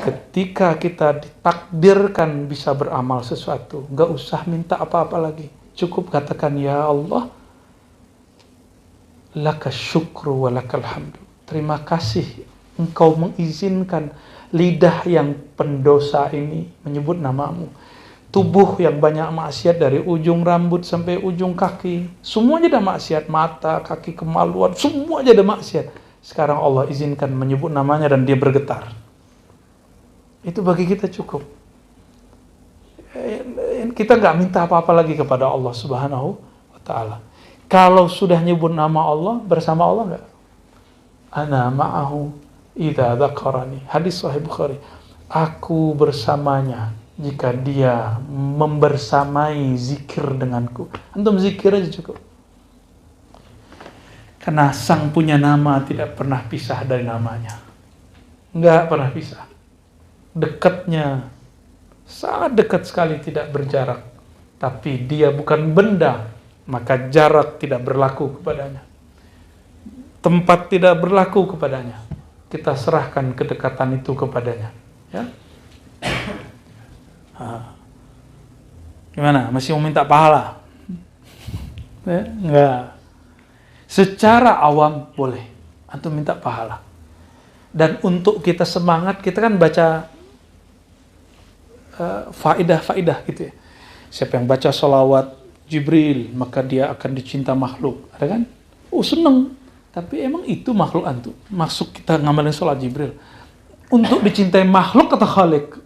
ketika kita ditakdirkan bisa beramal sesuatu, nggak usah minta apa-apa lagi. Cukup katakan, ya Allah, laka syukru wa lakal hamdu. Terima kasih Engkau mengizinkan lidah yang pendosa ini menyebut namamu. Tubuh yang banyak maksiat dari ujung rambut sampai ujung kaki. Semuanya ada maksiat. Mata, kaki, kemaluan, semuanya ada maksiat. Sekarang Allah izinkan menyebut namanya dan dia bergetar. Itu bagi kita cukup. Kita nggak minta apa-apa lagi kepada Allah Subhanahu wa Ta'ala. Kalau sudah nyebut nama Allah, bersama Allah nggak? Ana ma'ahu idza dzakarani. Hadis Sahih Bukhari. Aku bersamanya jika dia membersamai zikir denganku. Antum zikir aja cukup. Karena sang punya nama tidak pernah pisah dari namanya. Nggak pernah pisah. Dekatnya sangat dekat sekali, tidak berjarak. Tapi dia bukan benda, maka jarak tidak berlaku kepadanya. Tempat tidak berlaku kepadanya. Kita serahkan kedekatan itu kepadanya. Ya. Gimana? Masih mau minta pahala? Enggak. Secara awam boleh. Antum minta pahala. Dan untuk kita semangat, kita kan baca faidah-faidah gitu ya. Siapa yang baca sholawat Jibril, maka dia akan dicinta makhluk. Ada kan? Oh, seneng. Tapi emang itu makhluk antum? Maksud kita ngamalin sholat Jibril untuk dicintai makhluk atau khalik?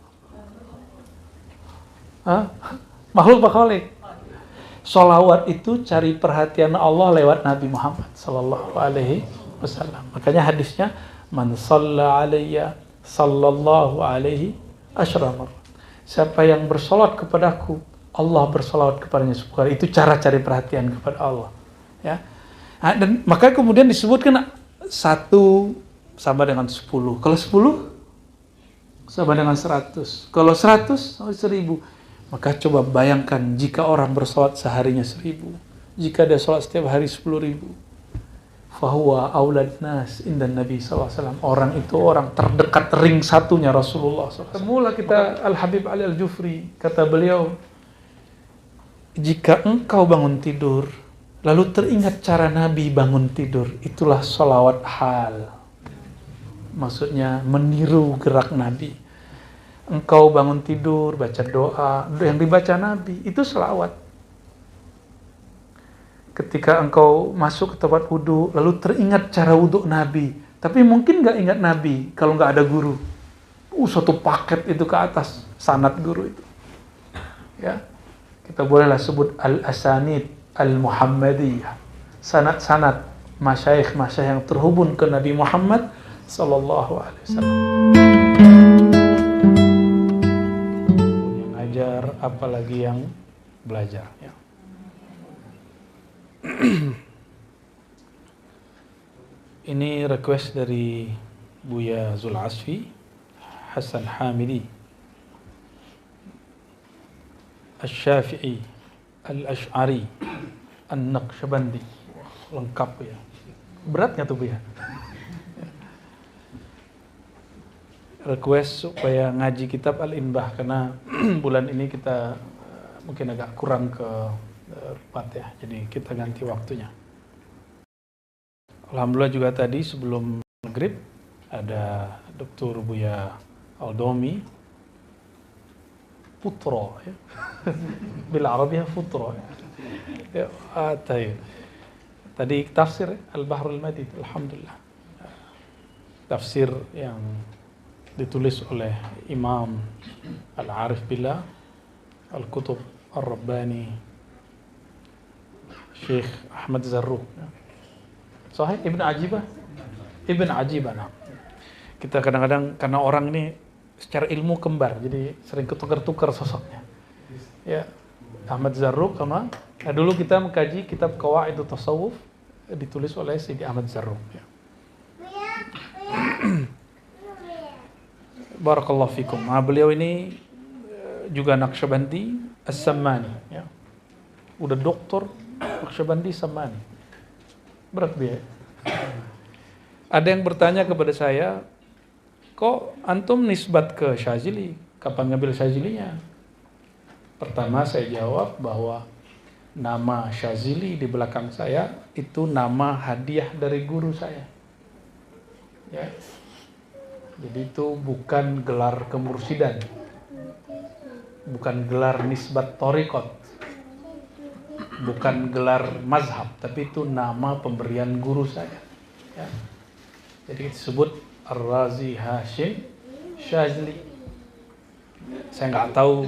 Makhluk atau khalik? Sholawat itu cari perhatian Allah lewat Nabi Muhammad sallallahu alaihi wasallam. Makanya hadisnya, man shalla alayya sallallahu alaihi asyramar. Siapa yang bersolat kepadaku, Allah bersolawat kepadanya 10 kali. Itu cara cari perhatian kepada Allah. Ya. Nah, dan maka kemudian disebutkan 1 sama dengan 10. Kalau 10 sama dengan 100. Kalau 100 sama 1000. Maka coba bayangkan jika orang bersolat seharinya 1000. Jika dia solat setiap hari 10.000. Fahuwa aulad nas indan Nabi SAW. Orang itu orang terdekat ring satunya Rasulullah SAW. Semula kita Al-Habib Ali Al-Jufri, kata beliau, jika engkau bangun tidur, lalu teringat cara Nabi bangun tidur, itulah sholawat hal. Maksudnya meniru gerak Nabi. Engkau bangun tidur, baca doa, yang dibaca Nabi, itu sholawat. Ketika engkau masuk ke tempat wudhu, lalu teringat cara wudhu Nabi. Tapi mungkin gak ingat Nabi kalau gak ada guru. Satu paket itu ke atas, sanad guru itu. Ya. Kita bolehlah sebut al-asanid al-muhammadiyah. Sanad-sanad masyayikh-masyayikh yang terhubung ke Nabi Muhammad sallallahu alaihi wasallam. Yang ajar, apalagi yang belajar. Ya. Ini request dari Buya Zul Asfi, Hasan Hamidi, Asy-Syafi'i, Al-Asy'ari, An-Naqsyabandi. Lengkap ya. Berat nggak tuh, Bu ya? Request supaya ngaji kitab Al-Inbah, karena bulan ini kita mungkin agak kurang ke Rupat ya. Jadi kita ganti waktunya. Alhamdulillah juga tadi sebelum maghrib ada Dr. Buya Aldomi Putra ya. Bil Arabiyah Putra ya. Tadi tafsir Al-Bahrul Madid, alhamdulillah. Tafsir yang ditulis oleh Imam Al-Arif Billah Al-Kutub Ar-Rabbani Syekh Ahmad Zarruq. Sahih Ibn Ajibah. Ibn Ajibah. Nah. Kita kadang-kadang karena orang ini secara ilmu kembar, jadi sering ketukar-tukar sosoknya. Ya, Ahmad Zarruq sama. Nah, dulu kita mengkaji kitab Qawaidut Tasawuf ditulis oleh Sidi Ahmad Zarruq. Ya. Barakallahu fikum. Nah, beliau ini juga Naqsyabandi As-Sammani. Ya. Udah doktor Naqsyabandi Sammani. Berat dia. Ada yang bertanya kepada saya, kok antum nisbat ke Syazili? Kapan ngambil Syazilinya? Pertama saya jawab bahwa nama Syazili di belakang saya itu nama hadiah dari guru saya. Ya. Jadi itu bukan gelar kemursidan, bukan gelar nisbat torikot, bukan gelar mazhab, tapi itu nama pemberian guru saya. Ya. Jadi disebut Ar-Razi Hashim Syazili. Saya nggak tahu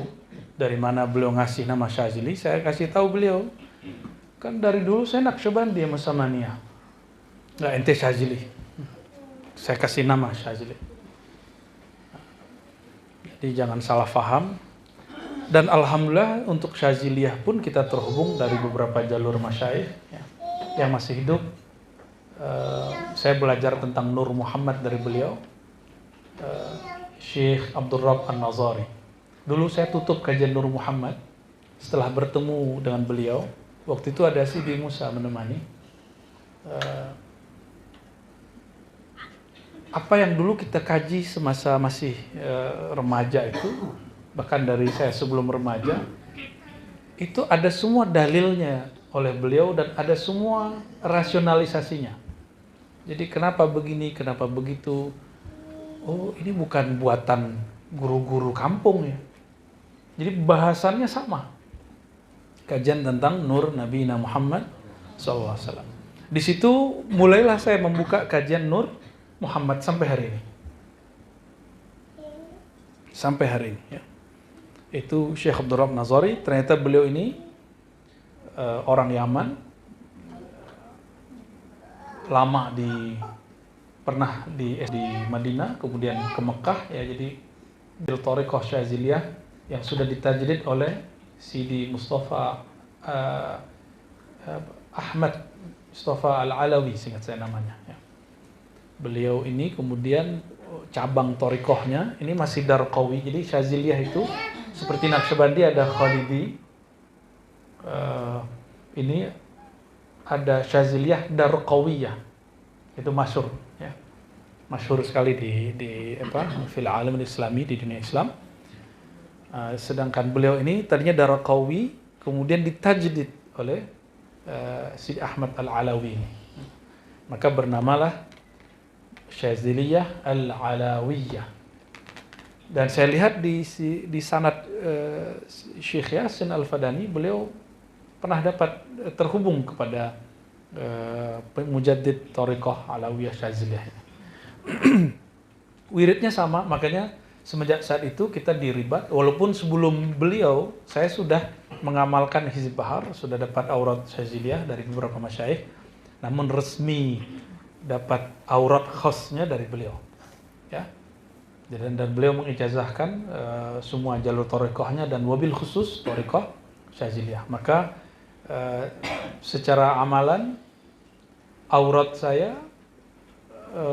dari mana beliau ngasih nama Syazili. Saya kasih tahu beliau, kan dari dulu saya Naqsyabandi sama Samaniyah. Nggak, ente Syazili. Saya kasih nama Syazili. Jadi jangan salah faham. Dan alhamdulillah untuk Syaziliyah pun kita terhubung dari beberapa jalur masyayikh ya, yang masih hidup. Saya belajar tentang Nur Muhammad dari beliau, Syekh Abdul Rabb An-Nazari. Dulu saya tutup kajian Nur Muhammad setelah bertemu dengan beliau. Waktu itu ada Sidi Musa menemani. Apa yang dulu kita kaji semasa masih remaja itu, bahkan dari saya sebelum remaja, itu ada semua dalilnya oleh beliau dan ada semua rasionalisasinya. Jadi kenapa begini, kenapa begitu? Oh, ini bukan buatan guru-guru kampung ya. Jadi bahasannya sama. Kajian tentang Nur Nabi Muhammad SAW. Di situ mulailah saya membuka kajian Nur Muhammad sampai hari ini. Sampai hari ini ya. Itu Syekh Abdul Rabb Nazari. Ternyata beliau ini orang Yaman, lama pernah di Madinah, kemudian ke Mekah ya. Jadi Thariqah Syaziliyah yang sudah ditajdid oleh Sidi Mustafa Ahmad Mustafa Al-Alawi, seingat saya namanya ya. Beliau ini kemudian cabang Thariqahnya ini masih Darqawi. Jadi Syaziliyah itu seperti Naqsyabandi ada Khalidi, ini ada Syaziliyah Darqawiyah, itu masyhur ya, masyhur sekali di fil alam islami, di dunia Islam. Sedangkan beliau ini tadinya Darqawi, kemudian ditajdid oleh Sidi Ahmad Al-Alawi ini. Maka bernamalah Syaziliyah Al-Alawiyah. Dan saya lihat di sanad Syekh Yasin Al-Fadani, beliau pernah dapat terhubung kepada Mujaddid Thariqah Alawiyah Syaziliyah. Wiridnya sama, makanya semenjak saat itu kita diribat. Walaupun sebelum beliau saya sudah mengamalkan Hizb Bahar, sudah dapat aurat Syaziliyah dari beberapa masyayikh, namun resmi dapat aurat khasnya dari beliau ya. Dan beliau mengijazahkan semua jalur thariqahnya dan wabil khusus thariqah Syaziliyah. Maka secara amalan aurat saya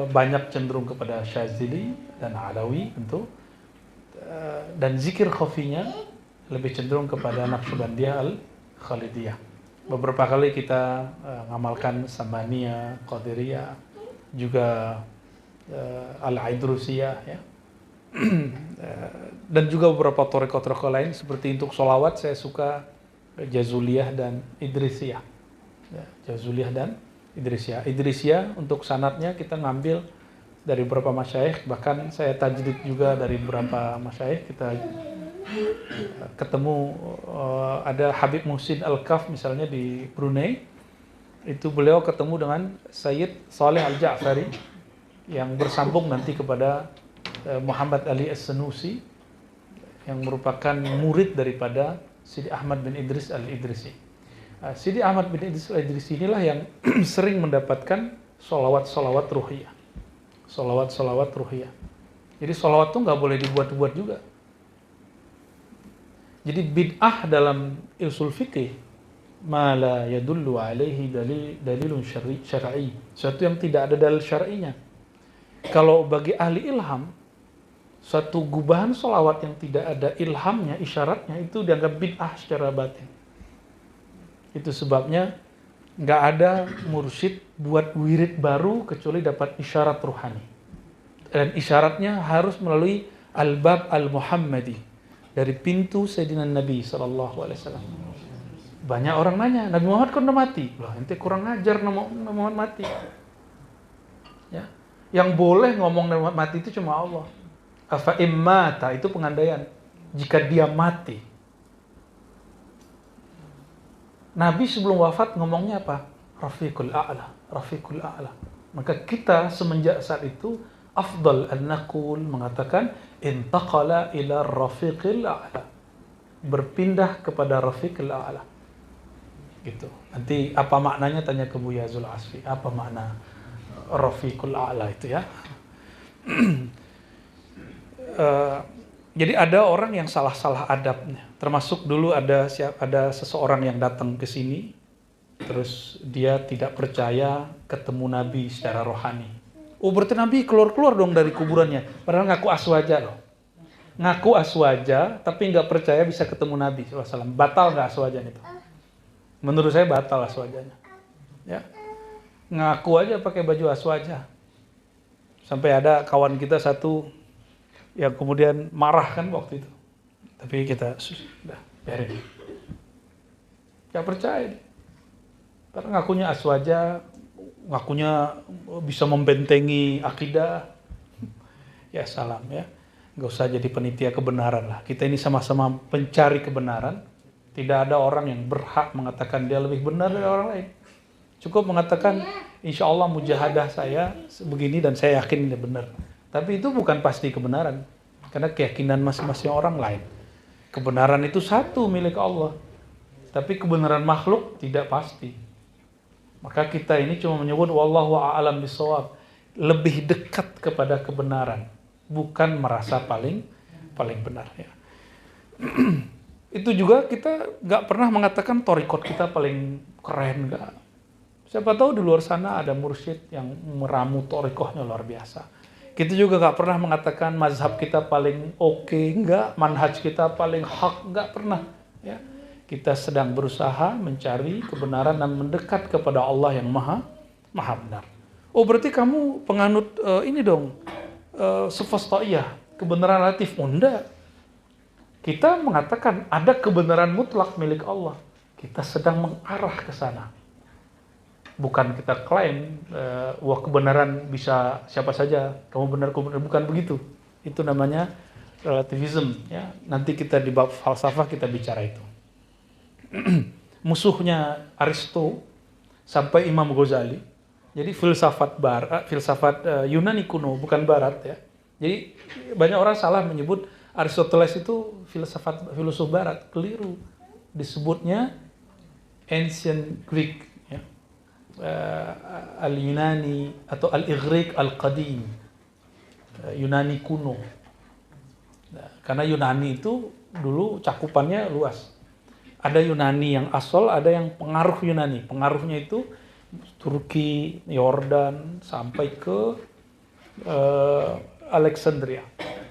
banyak cenderung kepada Syazili dan Alawi tentu, dan zikir khafinya lebih cenderung kepada Naqsyabandiyah Al-Khalidiyah. Beberapa kali kita ngamalkan Samaniyah, Qadiriyah, juga Al-Aidrusiyah ya. Dan juga beberapa thariqah lain, seperti untuk sholawat saya suka Jazuliyah dan Idrisiyah ya, Jazuliyah dan Idrisiyah untuk sanadnya kita ngambil dari beberapa masyayikh, bahkan saya tajdid juga dari beberapa masyayikh. Kita ketemu ada Habib Muhsin Al-Kaf misalnya di Brunei, itu beliau ketemu dengan Sayyid Saleh Al-Ja'fari yang bersambung nanti kepada Muhammad Ali As-Sanusi yang merupakan murid daripada Sidi Ahmad bin Idris Al-Idrisi. Sidi Ahmad bin Idris Al-Idrisi inilah yang sering mendapatkan sholawat ruhiyah. Sholawat ruhiyah. Jadi sholawat itu nggak boleh dibuat-buat juga. Jadi bid'ah dalam usul fikih ma la yadullu alaihi dalilun syar'i, sesuatu yang tidak ada dalil syar'inya. Kalau bagi ahli ilham, suatu gubahan sholawat yang tidak ada ilhamnya, isyaratnya, itu dianggap bid'ah secara batin. Itu sebabnya nggak ada mursyid buat wirid baru kecuali dapat isyarat ruhani. Dan isyaratnya harus melalui al-bab al-Muhammadi, dari pintu Sayyidina Nabi SAW. Banyak orang nanya, Nabi Muhammad kan udah mati. Loh, ente kurang ngajar Nabi Muhammad mati. Ya. Yang boleh ngomong Nabi Muhammad mati itu cuma Allah. Afa immata, itu pengandaian. Jika dia mati. Nabi sebelum wafat ngomongnya apa? Rafiqul a'la, Rafiqul a'la. Maka kita semenjak saat itu afdal an naqul, mengatakan intaqala ila rafiqil a'la, berpindah kepada rafiqil a'la. Gitu. Nanti apa maknanya tanya ke Buya Zul Asfi, apa makna rafiqul a'la itu ya. Jadi ada orang yang salah-salah adabnya. Termasuk dulu ada seseorang yang datang ke sini, terus dia tidak percaya ketemu Nabi secara rohani. Oh, berarti Nabi keluar dong dari kuburannya. Padahal ngaku aswaja loh. Ngaku aswaja, tapi nggak percaya bisa ketemu Nabi SAW. Batal nggak aswajanya itu? Menurut saya batal aswajanya. Ya. Ngaku aja pakai baju aswaja. Sampai ada kawan kita satu yang kemudian marah kan waktu itu. Tapi kita sudah biarin. Nggak percaya. Karena ngakunya aswaja, ngakunya bisa membentengi akidah. Ya salam ya. Nggak usah jadi penitia kebenaran lah. Kita ini sama-sama pencari kebenaran. Tidak ada orang yang berhak mengatakan dia lebih benar dari orang lain. Cukup mengatakan, insya Allah mujahadah saya begini dan saya yakin ini benar. Tapi itu bukan pasti kebenaran. Karena keyakinan masing-masing orang lain. Kebenaran itu satu milik Allah. Tapi kebenaran makhluk tidak pasti. Maka kita ini cuma menyebut wallahu a'lam bishawab, lebih dekat kepada kebenaran, bukan merasa paling benar ya. Itu juga kita nggak pernah mengatakan thariqat kita paling keren, nggak. Siapa tahu di luar sana ada mursyid yang meramu thariqahnya luar biasa. Kita juga nggak pernah mengatakan mazhab kita paling oke, nggak. Manhaj kita paling hak, nggak pernah ya. Kita sedang berusaha mencari kebenaran dan mendekat kepada Allah yang maha benar. Oh, berarti kamu penganut ini dong, sufastaiyah, kebenaran relatif. Oh, enggak. Kita mengatakan ada kebenaran mutlak milik Allah. Kita sedang mengarah ke sana. Bukan kita klaim, wah kebenaran bisa siapa saja, kamu benar, bukan begitu. Itu namanya relativism. Ya. Nanti kita di bab falsafah kita bicara itu. Musuhnya Aristo sampai Imam Ghazali. Jadi filsafat Yunani kuno, bukan Barat ya. Jadi banyak orang salah menyebut Aristoteles itu filosof Barat, keliru. Disebutnya Ancient Greek, ya. Al-Yunani atau Al-Ighriq Al-Qadim, Yunani kuno. Nah, karena Yunani itu dulu cakupannya luas. Ada Yunani yang asal, ada yang pengaruh Yunani. Pengaruhnya itu Turki, Yordan, sampai ke Alexandria.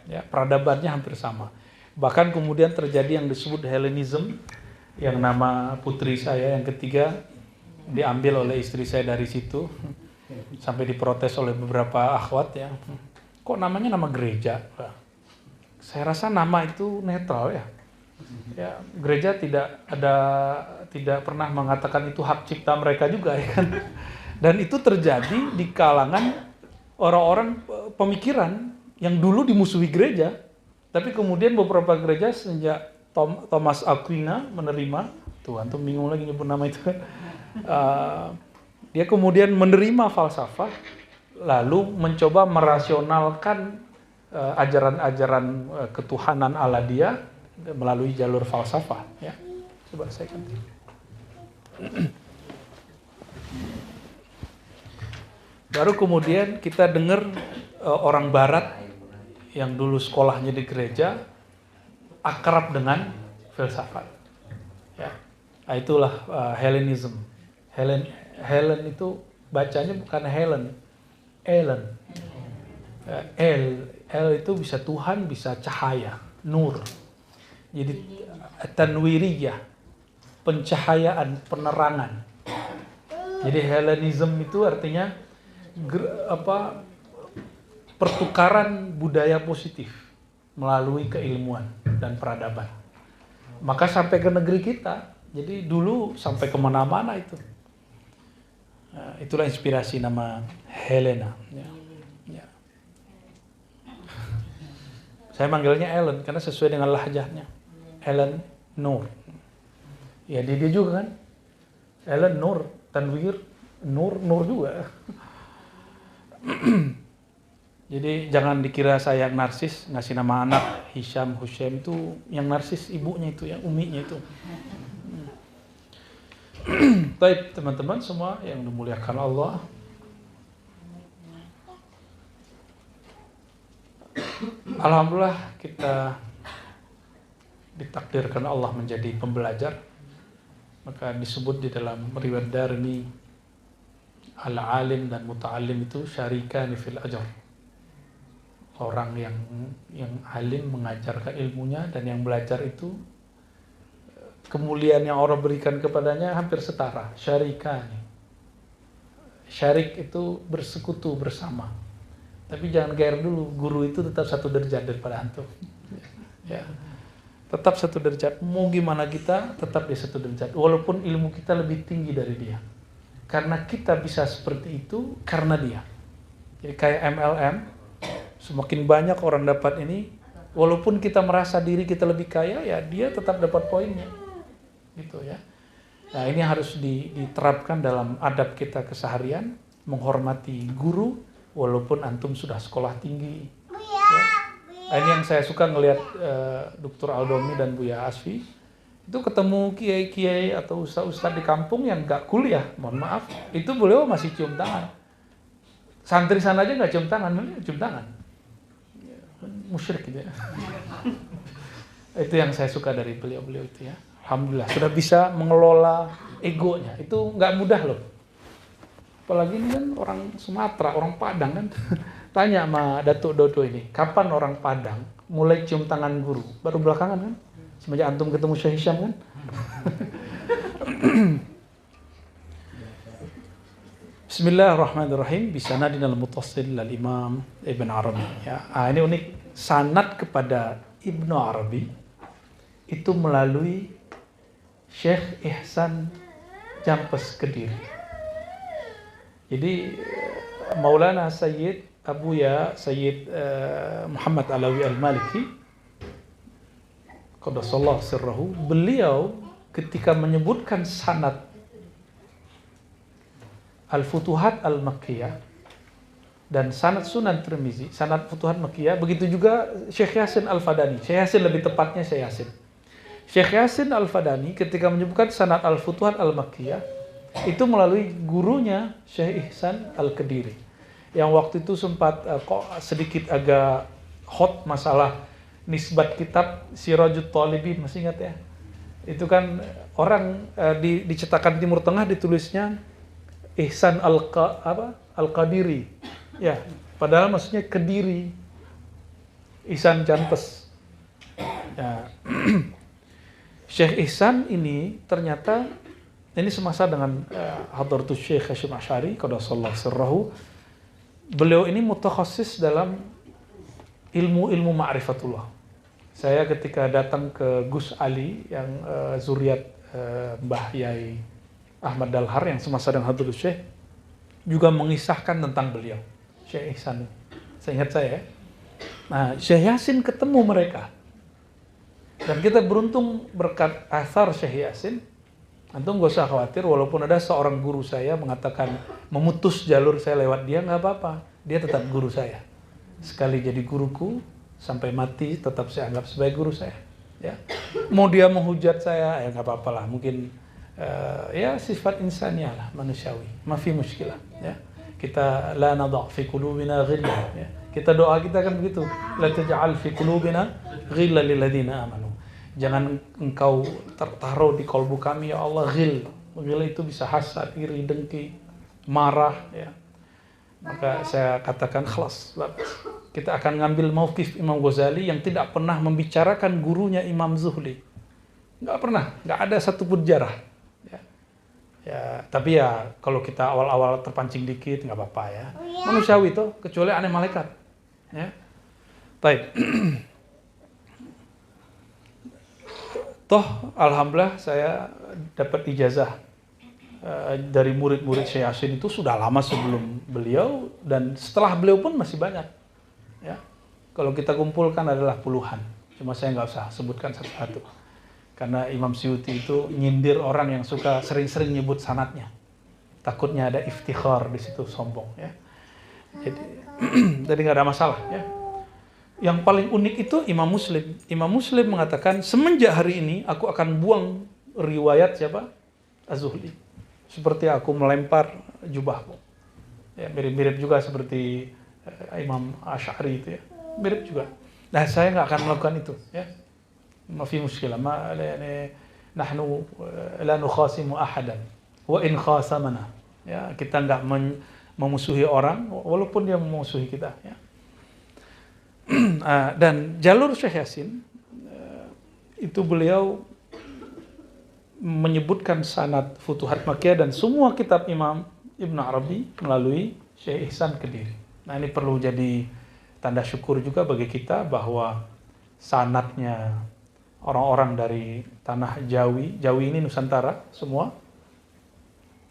Ya, peradabannya hampir sama. Bahkan kemudian terjadi yang disebut Hellenism, yang nama putri saya yang ketiga diambil oleh istri saya dari situ. Sampai diprotes oleh beberapa akhwat ya. Kok namanya nama gereja? Saya rasa nama itu netral ya. Ya, gereja tidak pernah mengatakan itu hak cipta mereka juga ya kan. Dan itu terjadi di kalangan orang-orang pemikiran yang dulu dimusuhi gereja, tapi kemudian beberapa gereja sejak Thomas Aquina menerima, tuh antum bingung lagi nyebut nama itu kan. Dia kemudian menerima falsafah, lalu mencoba merasionalkan ajaran-ajaran ketuhanan Allah dia melalui jalur falsafah ya. Coba saya ganti. Baru kemudian kita dengar orang barat yang dulu sekolahnya di gereja akrab dengan filsafat. Ya. Nah, itulah Hellenism. Helen itu bacanya bukan Helen. Ellen. El itu bisa Tuhan, bisa cahaya, nur. Jadi tanwiriyah, pencahayaan, penerangan. Jadi Hellenism itu artinya pertukaran budaya positif melalui keilmuan dan peradaban. Maka sampai ke negeri kita. Jadi dulu sampai kemana-mana itu. Itulah inspirasi nama Helena. Ya. Ya. Saya manggilnya Ellen karena sesuai dengan lahjahnya. Ellen Nur. Ya dia juga kan. Ellen Nur, Tanwir, Nur juga. Jadi jangan dikira saya yang narsis ngasih nama anak Hisham, Hushem itu yang narsis ibunya itu, yang uminya itu. Baik teman-teman semua yang dimuliakan Allah. Alhamdulillah kita ditakdirkan Allah menjadi pembelajar. Maka disebut di dalam riwayat Darimi al-alim dan muta'allim itu syarikani fil ajr. Orang yang alim mengajarkan ilmunya dan yang belajar itu kemuliaan yang Allah berikan kepadanya hampir setara. Syarikani. Syarik itu bersekutu bersama. Tapi jangan gair dulu, guru itu tetap satu derajat daripada antum. Ya. Tetap satu derajat. Mau gimana kita, tetap di satu derajat. Walaupun ilmu kita lebih tinggi dari dia. Karena kita bisa seperti itu karena dia. Jadi kayak MLM, semakin banyak orang dapat ini, walaupun kita merasa diri kita lebih kaya, ya dia tetap dapat poinnya. Gitu ya. Nah ini harus diterapkan dalam adab kita keseharian, menghormati guru walaupun antum sudah sekolah tinggi. Ya. Nah, ini yang saya suka ngelihat Dr. Aldomi dan Buya Asfi itu ketemu kiai-kiai atau ustaz-ustaz di kampung yang nggak kuliah, mohon maaf, itu beliau masih cium tangan. Santri sana aja nggak cium tangan, cium tangan. Musyrik gitu ya. Itu yang saya suka dari beliau-beliau itu ya. Alhamdulillah sudah bisa mengelola egonya. Itu nggak mudah loh. Apalagi ini kan orang Sumatera, orang Padang kan. Tanya sama Datuk Dodo ini, kapan orang Padang mulai cium tangan guru? Baru belakangan kan? Semenjak antum ketemu Syekh Hisham kan? Bismillahirrahmanirrahim. Bisanadinal mutassil al-Imam Ibn Arabi. Ya, ini unik. Sanad kepada Ibnu Arabi itu melalui Syekh Ihsan Jampes Kediri. Jadi Maulana Sayyid Abuya Sayyid Muhammad Alawi Al-Maliki Qaddasallahu sirrahu, beliau ketika menyebutkan sanad Al-Futuhat Al-Makkiyah dan sanad Sunan Tirmizi, sanad Futuhat Makkiyah, begitu juga Syekh Yasin Al-Fadani. Syekh Yasin lebih tepatnya Syekh Yasin. Syekh Yasin Al-Fadani ketika menyebutkan sanad Al-Futuhat Al-Makkiyah itu melalui gurunya Syekh Ihsan Al-Kediri. Yang waktu itu sempat kok sedikit agak hot masalah nisbat kitab Sirajut Talibin, masih ingat ya? Itu kan orang di cetakan Timur Tengah ditulisnya Ihsan Al-Qadiri. Ya, padahal maksudnya Kediri. Ihsan Jampes. Ya. Syekh Ihsan ini ternyata ini semasa dengan Hadratus Syekh Hasyim Asy'ari qaddasallahu sirrahu. Beliau ini mutakhasis dalam ilmu ma'rifatullah. Saya ketika datang ke Gus Ali yang zuriat Mbah Yai Ahmad Dalhar yang semasa dengan Hadratus Syekh juga mengisahkan tentang beliau, Syekh Ihsan. Seingat saya. Nah, Syekh Yasin ketemu mereka. Dan kita beruntung berkat athar Syekh Yasin. Antum gak usah khawatir, walaupun ada seorang guru saya mengatakan memutus jalur saya lewat dia, gak apa-apa. Dia tetap guru saya. Sekali jadi guruku, sampai mati tetap saya anggap sebagai guru saya. Ya. Mau dia menghujat saya, ya gak apa-apa lah. Mungkin ya sifat insaniah lah, manusiawi. Mafi muskilah. Ya. Kita la nadha' fi qulubina ghillah. Ya. Kita doa kita kan begitu. La taj'al fi qulubina ghillah lil ladzina amanu. Jangan engkau tertaruh di kalbu kami ya Allah ghil. Ghil itu bisa hasad, iri, dengki, marah ya. Maka saya katakan khalas. Kita akan ngambil mauqif Imam Ghazali yang tidak pernah membicarakan gurunya Imam Zuhli. Enggak pernah, enggak ada satupun jarah. Ya. Ya, tapi ya kalau kita awal-awal terpancing dikit enggak apa-apa ya. Manusiawi itu kecuali aneh malaikat. Ya. Baik. Toh alhamdulillah saya dapat ijazah dari murid-murid Syekh Yasin itu sudah lama sebelum beliau, dan setelah beliau pun masih banyak. Ya. Kalau kita kumpulkan adalah puluhan. Cuma saya nggak usah sebutkan satu-satu. Karena Imam Suyuti itu nyindir orang yang suka sering-sering nyebut sanadnya. Takutnya ada iftikhar di situ, sombong. Ya. Jadi nggak ada masalah. Ya. Yang paling unik itu Imam Muslim. Imam Muslim mengatakan, semenjak hari ini aku akan buang riwayat siapa? Az-Zuhli. Seperti aku melempar jubahku. Ya, mirip-mirip juga seperti Imam Asy'ari itu ya. Mirip juga. Nah, saya nggak akan melakukan itu. Ya. Ma fi mushkilah. Nahnu la nukhasimu ahadan. Wa in khasamana. Ya, kita nggak memusuhi orang walaupun dia memusuhi kita. Ya. Dan jalur Syekh Yasin itu beliau menyebutkan sanad Futuhat Makkiyah dan semua kitab Imam Ibn Arabi melalui Syekh Ihsan Kediri. Nah, ini perlu jadi tanda syukur juga bagi kita bahwa sanadnya orang-orang dari tanah Jawi ini Nusantara semua,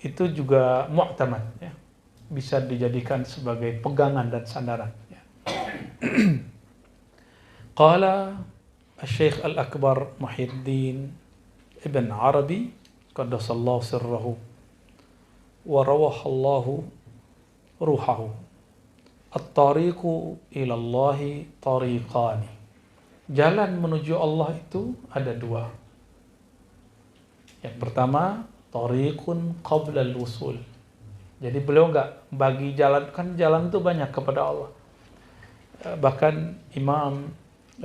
itu juga mu'tamad, ya. Bisa dijadikan sebagai pegangan dan sandaran. Ya. Qala Syekh Al-Akbar Muhyiddin Ibn Arabi qaddasallahu sirrahu wa rawahallahu ruhahu, at-tariqu ilallahi tariqani. Jalan menuju Allah itu ada dua. Yang pertama, tariqun qabla al-wusul. Jadi beliau nggak bagi jalan, kan jalan itu banyak kepada Allah. Bahkan Imam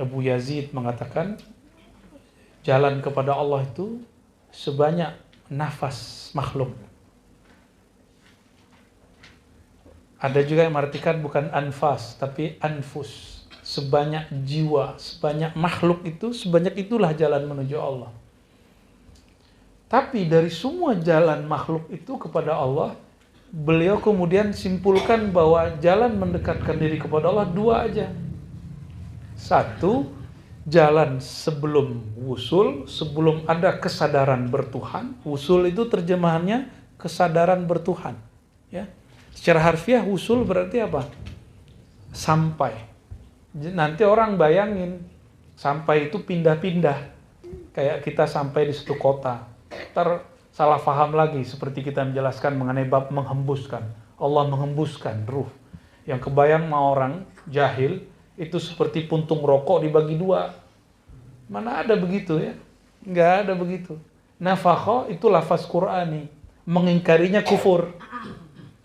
Abu Yazid mengatakan jalan kepada Allah itu sebanyak nafas makhluk. Ada juga yang mengartikan bukan anfas, tapi anfus. Sebanyak jiwa, sebanyak makhluk itu, sebanyak itulah jalan menuju Allah. Tapi dari semua jalan makhluk itu kepada Allah, beliau kemudian simpulkan bahwa jalan mendekatkan diri kepada Allah dua aja. Satu, jalan sebelum wusul, sebelum ada kesadaran bertuhan. Wusul itu terjemahannya kesadaran bertuhan. Ya. Secara harfiah wusul berarti apa? Sampai. Nanti orang bayangin sampai itu pindah-pindah. Kayak kita sampai di suatu kota. Ntar salah paham lagi seperti kita menjelaskan mengenai bab menghembuskan. Allah menghembuskan ruh. Yang kebayang sama orang jahil itu seperti puntung rokok dibagi dua. Mana ada begitu ya? Nggak ada begitu. Nafakha itu lafaz Qur'ani. Mengingkarinya kufur.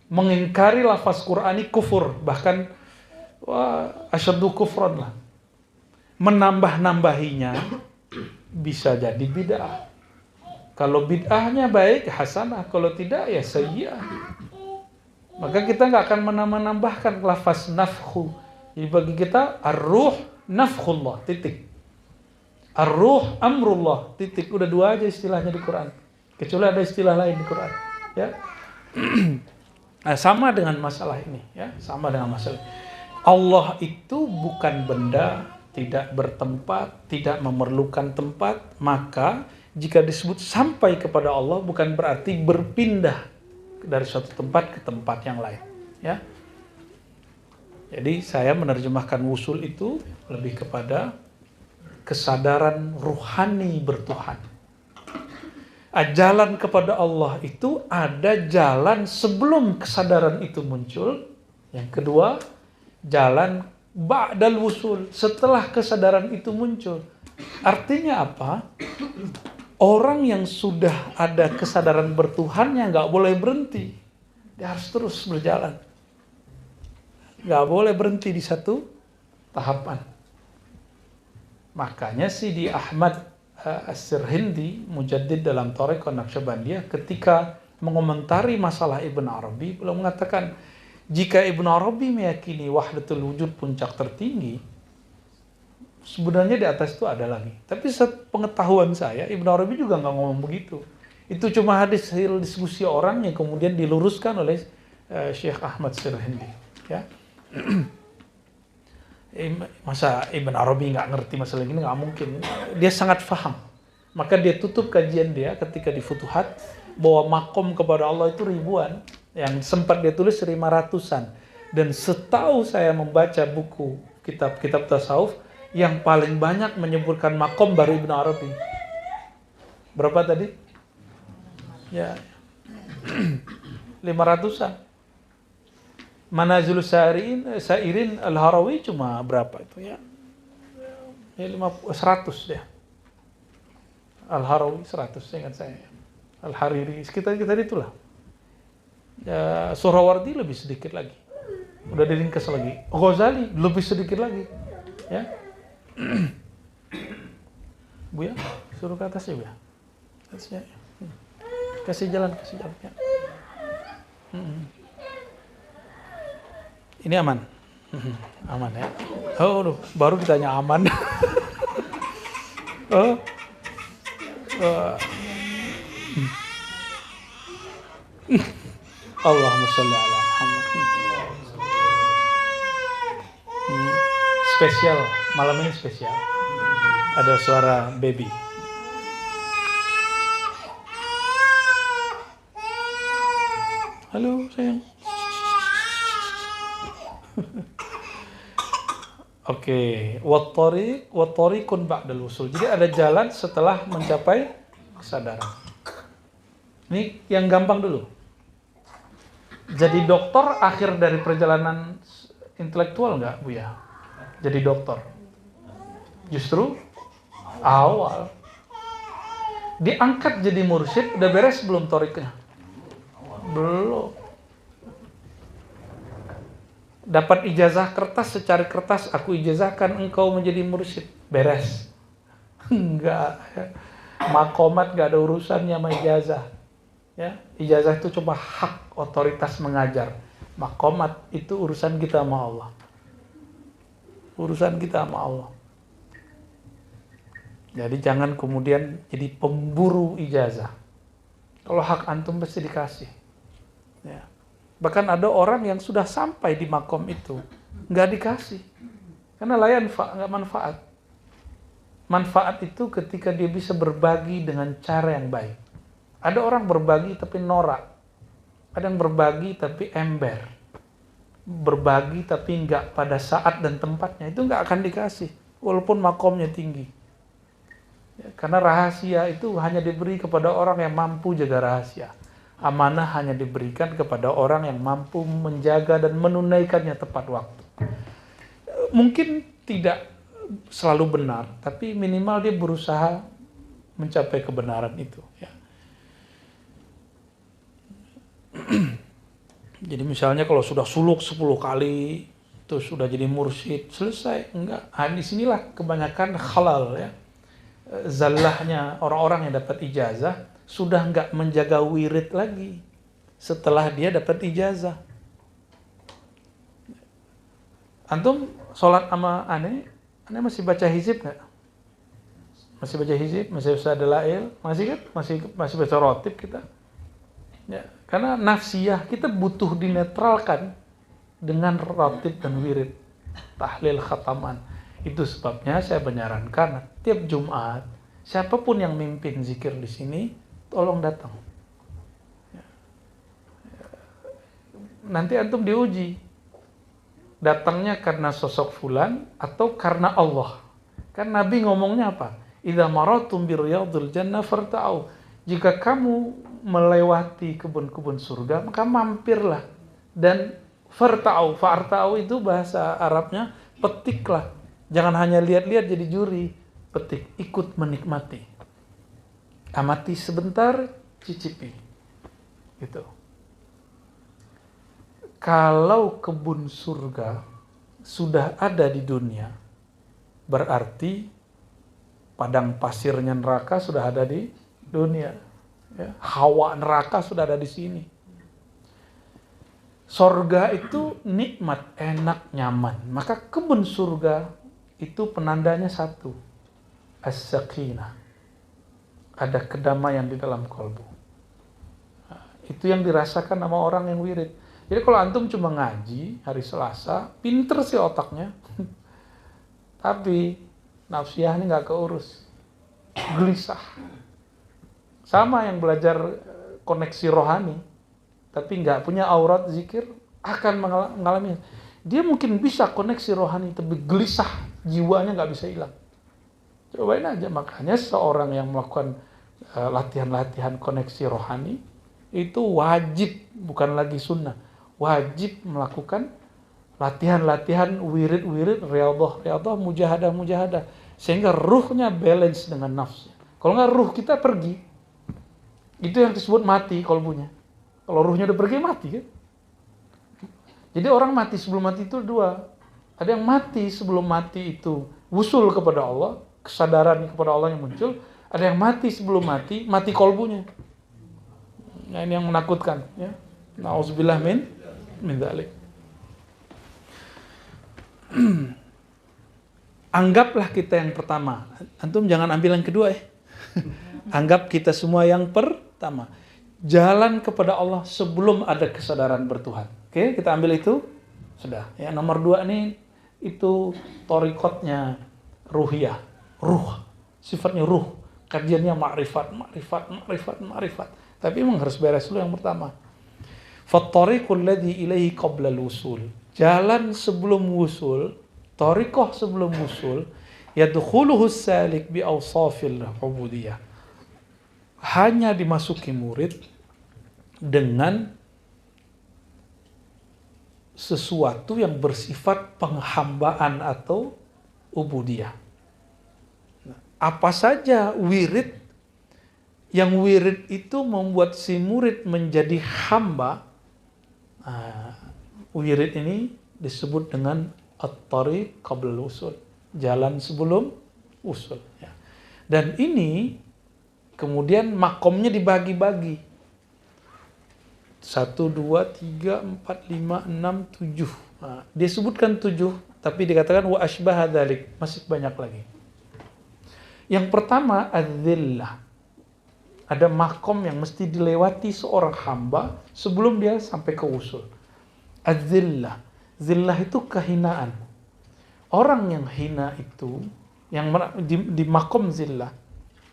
Mengingkari lafaz Qur'ani kufur. Bahkan asyaddu kufran lah. Menambah-nambahinya bisa jadi bid'ah. Kalau bid'ahnya baik, hasanah. Kalau tidak, ya sayyi'ah. Maka kita nggak akan menambah-nambahkan lafaz nafkhu. Jadi bagi kita, ar-ruh nafkhullah, titik. Ar-ruh amrullah, titik. Udah dua aja istilahnya di Quran. Kecuali ada istilah lain di Quran. Ya. Nah, sama dengan masalah ini. Ya. Sama dengan masalah ini. Allah itu bukan benda, tidak bertempat, tidak memerlukan tempat. Maka jika disebut sampai kepada Allah bukan berarti berpindah dari suatu tempat ke tempat yang lain. Ya. Jadi saya menerjemahkan wusul itu lebih kepada kesadaran ruhani bertuhan. Jalan kepada Allah itu ada jalan sebelum kesadaran itu muncul. Yang kedua, jalan ba'dal wusul, setelah kesadaran itu muncul. Artinya apa? Orang yang sudah ada kesadaran bertuhannya nggak boleh berhenti. Dia harus terus berjalan. Nggak boleh berhenti di satu tahapan. Makanya Sidi Ahmad As-Sirhindi, mujaddid dalam Thariqah Naqsyabandiyah, ketika mengomentari masalah Ibn Arabi, beliau mengatakan, jika Ibn Arabi meyakini wahdatul wujud puncak tertinggi, sebenarnya di atas itu ada lagi. Tapi sepengetahuan saya, Ibn Arabi juga nggak ngomong begitu. Itu cuma hasil diskusi orang yang kemudian diluruskan oleh Syekh Ahmad Sirhindi. Ya. Masa Ibn Arabi nggak ngerti masalah gini? Nggak mungkin. Dia sangat faham. Maka dia tutup kajian dia ketika di Futuhat bahwa makom kepada Allah itu ribuan. Yang sempat dia tulis 500-an. Dan setahu saya membaca buku kitab-kitab tasawuf, yang paling banyak menyebutkan makom baru Ibn Arabi. Berapa tadi? Ya, 500-an. Manazilus Sairin Al-Harawi cuma berapa itu ya? 100 dia. Al-Harawi 100 ingat saya. Al-Hariri sekitar itulah. Ya, Suhrawardi lebih sedikit lagi. Udah diringkas lagi. Ghazali lebih sedikit lagi. Ya. Bu ya, suruh ke atas ya, Bu ya. Kasih jalan ya. Ini aman. Aman ya. Oh, baru ditanya aman. Allahumma sholli ala Muhammad. Spesial, malam ini spesial. Ada suara baby. Halo sayang. Oke, wattariqun ba'dal wusul. Jadi ada jalan setelah mencapai kesadaran. Ini yang gampang dulu. Jadi dokter akhir dari perjalanan intelektual nggak, Bu ya? Jadi dokter. Justru awal. Diangkat jadi mursyid, udah beres belum toriknya? Belum. Dapat ijazah kertas, secari kertas, aku ijazahkan engkau menjadi mursyid. Beres. Enggak. Makomat gak ada urusannya sama ijazah. Ya, ijazah itu cuma hak otoritas mengajar. Makomat itu urusan kita sama Allah. Urusan kita sama Allah. Jadi jangan kemudian jadi pemburu ijazah. Kalau hak antum pasti dikasih. Ya. Bahkan ada orang yang sudah sampai di makom itu nggak dikasih karena nggak manfaat. Manfaat itu ketika dia bisa berbagi dengan cara yang baik. Ada orang berbagi tapi norak, ada yang berbagi tapi ember, berbagi tapi nggak pada saat dan tempatnya, itu nggak akan dikasih walaupun makomnya tinggi. Ya, karena rahasia itu hanya diberi kepada orang yang mampu jaga rahasia. Amanah hanya diberikan kepada orang yang mampu menjaga dan menunaikannya tepat waktu. Mungkin tidak selalu benar, tapi minimal dia berusaha mencapai kebenaran itu. Ya. Jadi misalnya kalau sudah suluk 10 kali, terus sudah jadi mursyid, selesai. Enggak, di sinilah kebanyakan halal ya. Zallahnya orang-orang yang dapat ijazah, sudah nggak menjaga wirid lagi setelah dia dapat ijazah. Antum sholat sama aneh masih baca hizib nggak? Masih baca hizib, masih baca dalail, masih kan? Masih baca rotib kita. Ya, karena nafsiyah kita butuh dinetralkan dengan rotib dan wirid, tahlil khataman. Itu sebabnya saya menyarankan tiap Jumat siapapun yang mimpin zikir di sini, tolong datang. Nanti antum diuji. Datangnya karena sosok fulan atau karena Allah. Kan Nabi ngomongnya apa? Idza maratum bi riyadil jannah farta'u. Jika kamu melewati kebun-kebun surga, maka mampirlah dan farta'u. Farta'u itu bahasa Arabnya petiklah. Jangan hanya lihat-lihat jadi juri, petik, ikut menikmati. Amati sebentar, cicipi. Gitu. Kalau kebun surga sudah ada di dunia, berarti padang pasirnya neraka sudah ada di dunia. Ya, hawa neraka sudah ada di sini. Surga itu nikmat, enak, nyaman. Maka kebun surga itu penandanya satu, as-sakinah. Ada kedamaian di dalam kalbu. Nah, itu yang dirasakan sama orang yang wirid. Jadi kalau antum cuma ngaji hari Selasa, pinter sih otaknya. Tapi nafsiyah ini nggak keurus, gelisah. Sama yang belajar koneksi rohani, tapi nggak punya aurat zikir, akan mengalami. Dia mungkin bisa koneksi rohani, tapi gelisah, jiwanya nggak bisa hilang. Cobain aja, makanya seorang yang melakukan latihan-latihan koneksi rohani, itu wajib, bukan lagi sunnah, wajib melakukan latihan-latihan wirid-wirid, riyadhah, mujahadah, sehingga ruhnya balance dengan nafsu. Kalau nggak, ruh kita pergi, itu yang disebut mati kolbunya. Kalau ruhnya udah pergi, mati kan. Jadi orang mati sebelum mati itu dua. Ada yang mati sebelum mati itu wusul kepada Allah, kesadaran kepada Allah yang muncul. Ada yang mati sebelum mati, mati kolbunya. Nah, ini yang menakutkan, ya. Nauzubillah min dzalik. Anggaplah kita yang pertama. Antum jangan ambil yang kedua ya. Anggap kita semua yang pertama. Jalan kepada Allah sebelum ada kesadaran bertuhan. Oke, kita ambil itu. Sudah. Ya, nomor 2 ini itu thariqatnya ruhiyah. Ruh. Sifatnya ruh. Kajiannya ma'rifat. Tapi memang harus beres dulu yang pertama. Fattariqul ladzi ilaihi qabla al-wusul. Jalan sebelum wusul, thariqah sebelum wusul, yadkhuluhu salik bi awsafil ubudiyah. Hanya dimasuki murid dengan sesuatu yang bersifat penghambaan atau ubudiyah. Apa saja wirid, yang wirid itu membuat si murid menjadi hamba. Wirid ini disebut dengan at-tariq qabla al-usul, jalan sebelum usul. Ya. Dan ini kemudian makomnya dibagi-bagi. 1, 2, 3, 4, 5, 6, 7. Dia sebutkan 7, tapi dikatakan wa ashbaha dzalik, masih banyak lagi. Yang pertama adzillah. Ada makom yang mesti dilewati seorang hamba sebelum dia sampai ke usul. Adzillah. Zillah itu kehinaan. Orang yang hina itu, yang di makom zillah,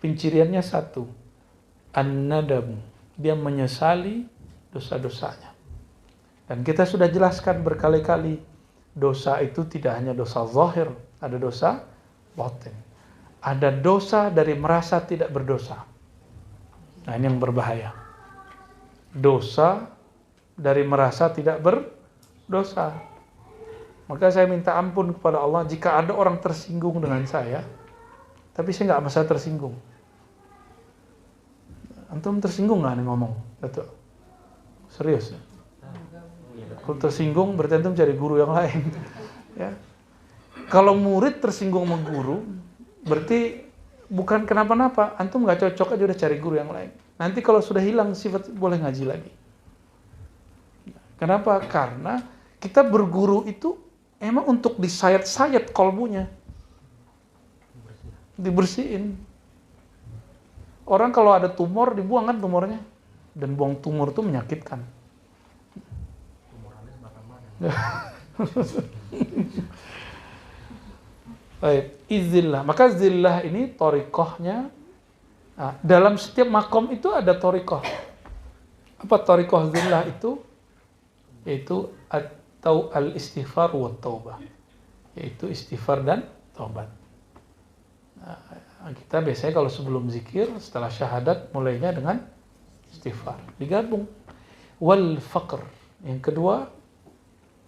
penciriannya 1, an-nadamu. Dia menyesali dosa-dosanya. Dan kita sudah jelaskan berkali-kali, dosa itu tidak hanya dosa zahir, ada dosa batin. Ada dosa dari merasa tidak berdosa. Nah, ini yang berbahaya. Dosa dari merasa tidak berdosa. Maka saya minta ampun kepada Allah jika ada orang tersinggung dengan saya, tapi saya nggak merasa tersinggung. Antum tersinggung nggak nih ngomong? Betul. Serius ya? Kalau tersinggung berarti antum cari guru yang lain. Ya. Kalau murid tersinggung sama guru, berarti bukan kenapa-napa, antum nggak cocok aja, udah cari guru yang lain. Nanti kalau sudah hilang sifat, boleh ngaji lagi. Kenapa? Karena kita berguru itu emang untuk disayat-sayat kolbunya, dibersihin. Orang kalau ada tumor dibuang kan tumornya, dan buang tumor itu menyakitkan. Baik, izillah. Maka zillah ini thariqahnya. Nah, dalam setiap makom itu ada thariqah. Apa thariqah zillah itu? Yaitu atau al-istighfar wa taubah. Yaitu istighfar dan taubat. Nah, kita biasanya kalau sebelum zikir, setelah syahadat, mulainya dengan istighfar. Digabung. Wal faqr. Yang kedua,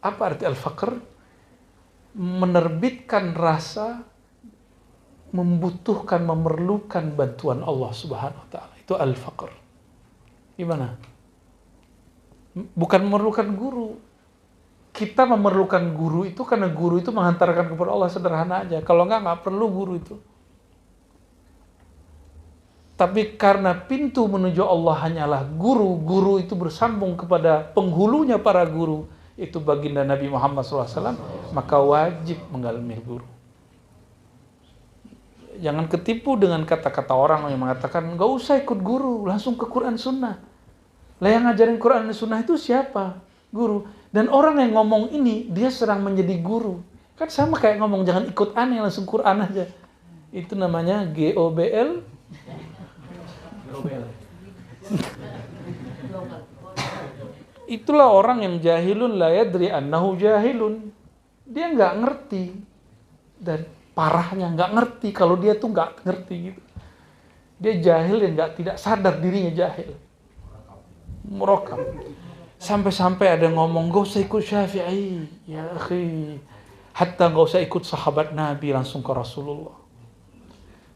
apa arti al-faqr? Menerbitkan rasa membutuhkan, memerlukan bantuan Allah Subhanahu wa taala. Itu al-faqr. Gimana? Bukan memerlukan guru. Kita memerlukan guru itu karena guru itu menghantarkan kepada Allah, sederhana aja. Kalau enggak perlu guru itu. Tapi karena pintu menuju Allah hanyalah guru, guru itu bersambung kepada penghulunya para guru, itu baginda Nabi Muhammad SAW, maka wajib mengalami guru. Jangan ketipu dengan kata-kata orang yang mengatakan, nggak usah ikut guru, langsung ke Quran Sunnah. Lah yang ngajarin Quran dan Sunnah itu siapa? Guru. Dan orang yang ngomong ini, dia sedang menjadi guru. Kan sama kayak ngomong jangan ikut aneh, langsung Quran aja. Itu namanya GOBL. Itulah orang yang jahilun la yadri annahu jahilun. Dia nggak ngerti. Dan parahnya nggak ngerti kalau dia tuh nggak ngerti gitu. Dia jahil yang tidak sadar dirinya jahil. Murakab. Sampai-sampai ada ngomong gak usah ikut Syafi'i. Ya akhi. Hatta gak usah ikut sahabat Nabi, langsung ke Rasulullah.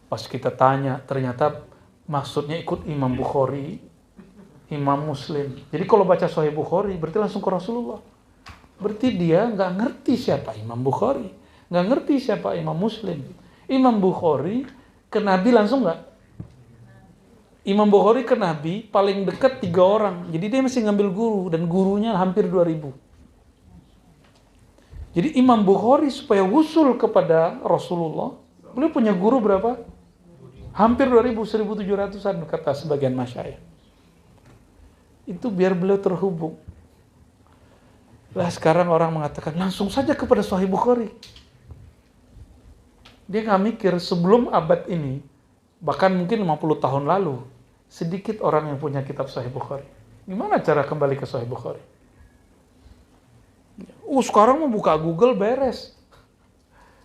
Pas kita tanya, ternyata maksudnya ikut Imam Bukhari, Imam Muslim. Jadi kalau baca Sahih Bukhari, berarti langsung ke Rasulullah. Berarti dia gak ngerti siapa Imam Bukhari, gak ngerti siapa Imam Muslim. Imam Bukhari ke Nabi langsung gak? Imam Bukhari ke Nabi paling dekat 3 orang. Jadi dia masih ngambil guru, dan gurunya hampir 2000. Jadi Imam Bukhari supaya wusul kepada Rasulullah, beliau punya guru berapa? Hampir 2000, 1700-an kata sebagian masyayikh. Itu biar beliau terhubung. Lah sekarang orang mengatakan langsung saja kepada Sahih Bukhari. Dia nggak mikir sebelum abad ini, bahkan mungkin 50 tahun lalu, sedikit orang yang punya kitab Sahih Bukhari. Gimana cara kembali ke Sahih Bukhari? Sekarang mau buka Google beres.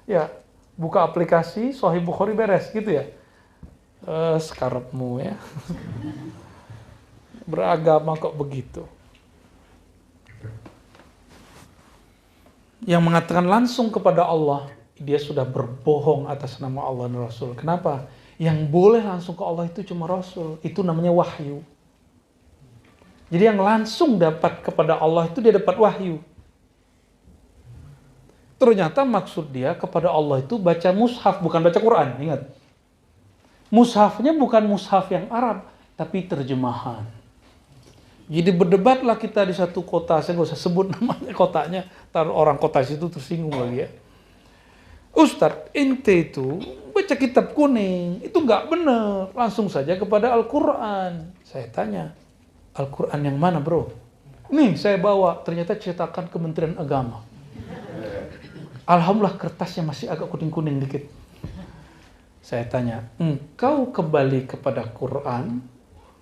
Ya, buka aplikasi Sahih Bukhari beres gitu ya. Sekarepmu ya. Beragama kok begitu. Yang mengatakan langsung kepada Allah, dia sudah berbohong atas nama Allah dan Rasul. Kenapa? Yang boleh langsung ke Allah itu cuma Rasul. Itu namanya wahyu. Jadi yang langsung dapat kepada Allah itu dia dapat wahyu. Ternyata maksud dia kepada Allah itu baca mushaf, bukan baca Quran. Ingat. Mushafnya bukan mushaf yang Arab, tapi terjemahan. Jadi berdebatlah kita di satu kota, saya nggak usah sebut namanya kotanya, ntar orang kota situ tersinggung lagi ya. Ustadz, ente itu baca kitab kuning, itu nggak benar. Langsung saja kepada Al-Quran. Saya tanya, Al-Quran yang mana bro? Nih saya bawa, ternyata cetakan Kementerian Agama. Alhamdulillah kertasnya masih agak kuning-kuning dikit. Saya tanya, engkau kembali kepada Quran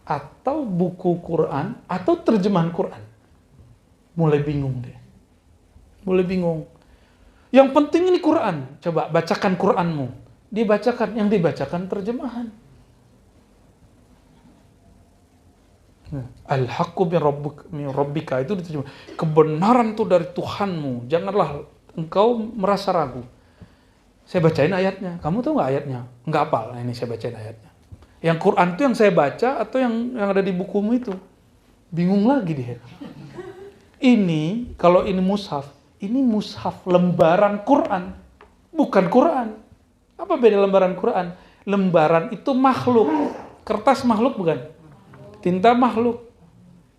atau buku Quran atau terjemahan Quran? Mulai bingung dia. Mulai bingung. Yang penting ini Quran. Coba bacakan Quranmu. Dibacakan, yang dibacakan terjemahan. Al-haqqu min rabbika itu diterjemahkan. Kebenaran itu dari Tuhanmu. Janganlah engkau merasa ragu. Saya bacain ayatnya. Kamu tahu nggak ayatnya? Nggak hafal. Nah, ini saya bacain ayatnya. Yang Quran itu yang saya baca atau yang ada di bukumu itu? Bingung lagi dia. Ini kalau ini mushaf lembaran Quran, bukan Quran. Apa beda lembaran Quran? Lembaran itu makhluk. Kertas makhluk bukan? Tinta makhluk.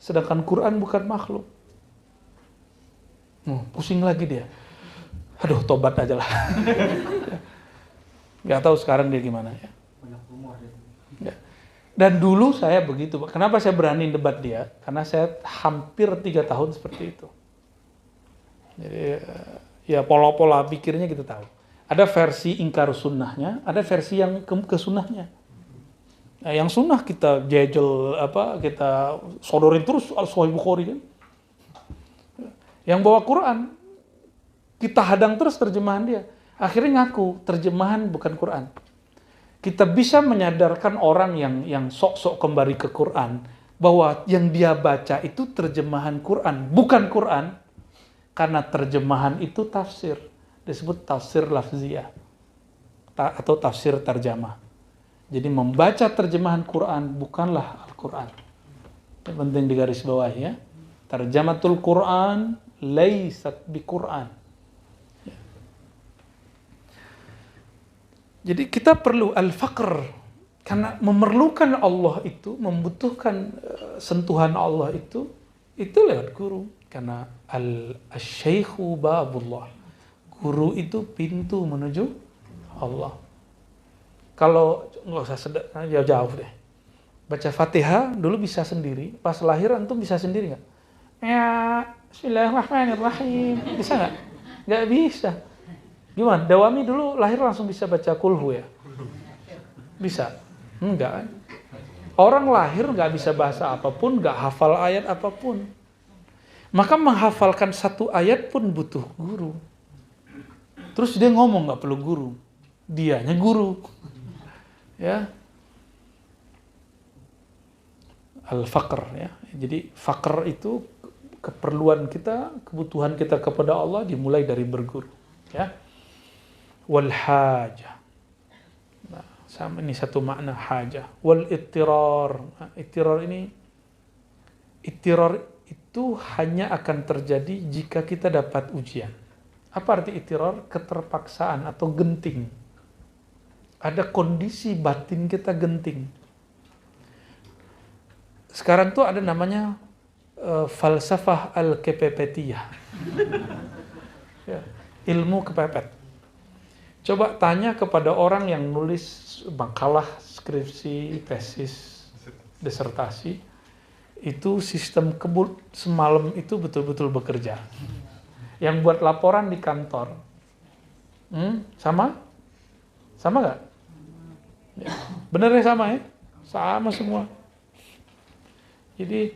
Sedangkan Quran bukan makhluk. Pusing lagi dia. Aduh, tobat aja lah. Gak tahu sekarang dia gimana ya. Ya. Dan dulu saya begitu. Kenapa saya berani debat dia? Karena saya hampir 3 tahun seperti itu. Jadi ya pola-pola pikirnya kita tahu. Ada versi ingkar sunnahnya, ada versi yang ke sunnahnya. Nah, yang sunnah kita jejel kita sodorin terus Al-Sahih Bukhari kan. Yang bawa Quran kita hadang terus terjemahan dia. Akhirnya ngaku terjemahan bukan Quran. Kita bisa menyadarkan orang yang sok-sok kembali ke Quran bahwa yang dia baca itu terjemahan Quran, bukan Quran. Karena terjemahan itu tafsir, disebut tafsir lafziyah atau tafsir tarjamah. Jadi membaca terjemahan Quran bukanlah Al-Quran. Ini penting digarisbawahi ya. Tarjamatul Quran laisat bi Quran. Jadi kita perlu al-faqr, karena memerlukan Allah itu, membutuhkan sentuhan Allah itu lewat guru. Karena al-syaikhu babullah, guru itu pintu menuju Allah. Kalau nggak usah jauh-jauh deh, baca Fatihah dulu bisa sendiri, pas lahir antum bisa sendiri nggak? Ya, Bismillahirrahmanirrahim, bisa nggak? Nggak bisa. Gimana? Dawami dulu lahir langsung bisa baca kulhu ya? Bisa? Enggak kan? Orang lahir nggak bisa bahasa apapun, nggak hafal ayat apapun. Maka menghafalkan satu ayat pun butuh guru. Terus dia ngomong nggak perlu guru, dianya guru. Ya, al-faqr ya. Jadi faqr itu keperluan kita, kebutuhan kita kepada Allah dimulai dari berguru. Ya, wal hajah. Nah, sama ini satu makna hajah. Wal ittirar. Nah, ittirar itu hanya akan terjadi jika kita dapat ujian. Apa arti ittirar? Keterpaksaan atau genting. Ada kondisi batin kita genting. Sekarang tuh ada namanya falsafah al-kepepetiyah. Ya, ilmu kepepet. Coba tanya kepada orang yang nulis makalah, skripsi, tesis, disertasi, itu sistem kebut semalam itu betul-betul bekerja. Yang buat laporan di kantor, sama? Sama nggak? Ya. Benernya sama ya? Sama semua. Jadi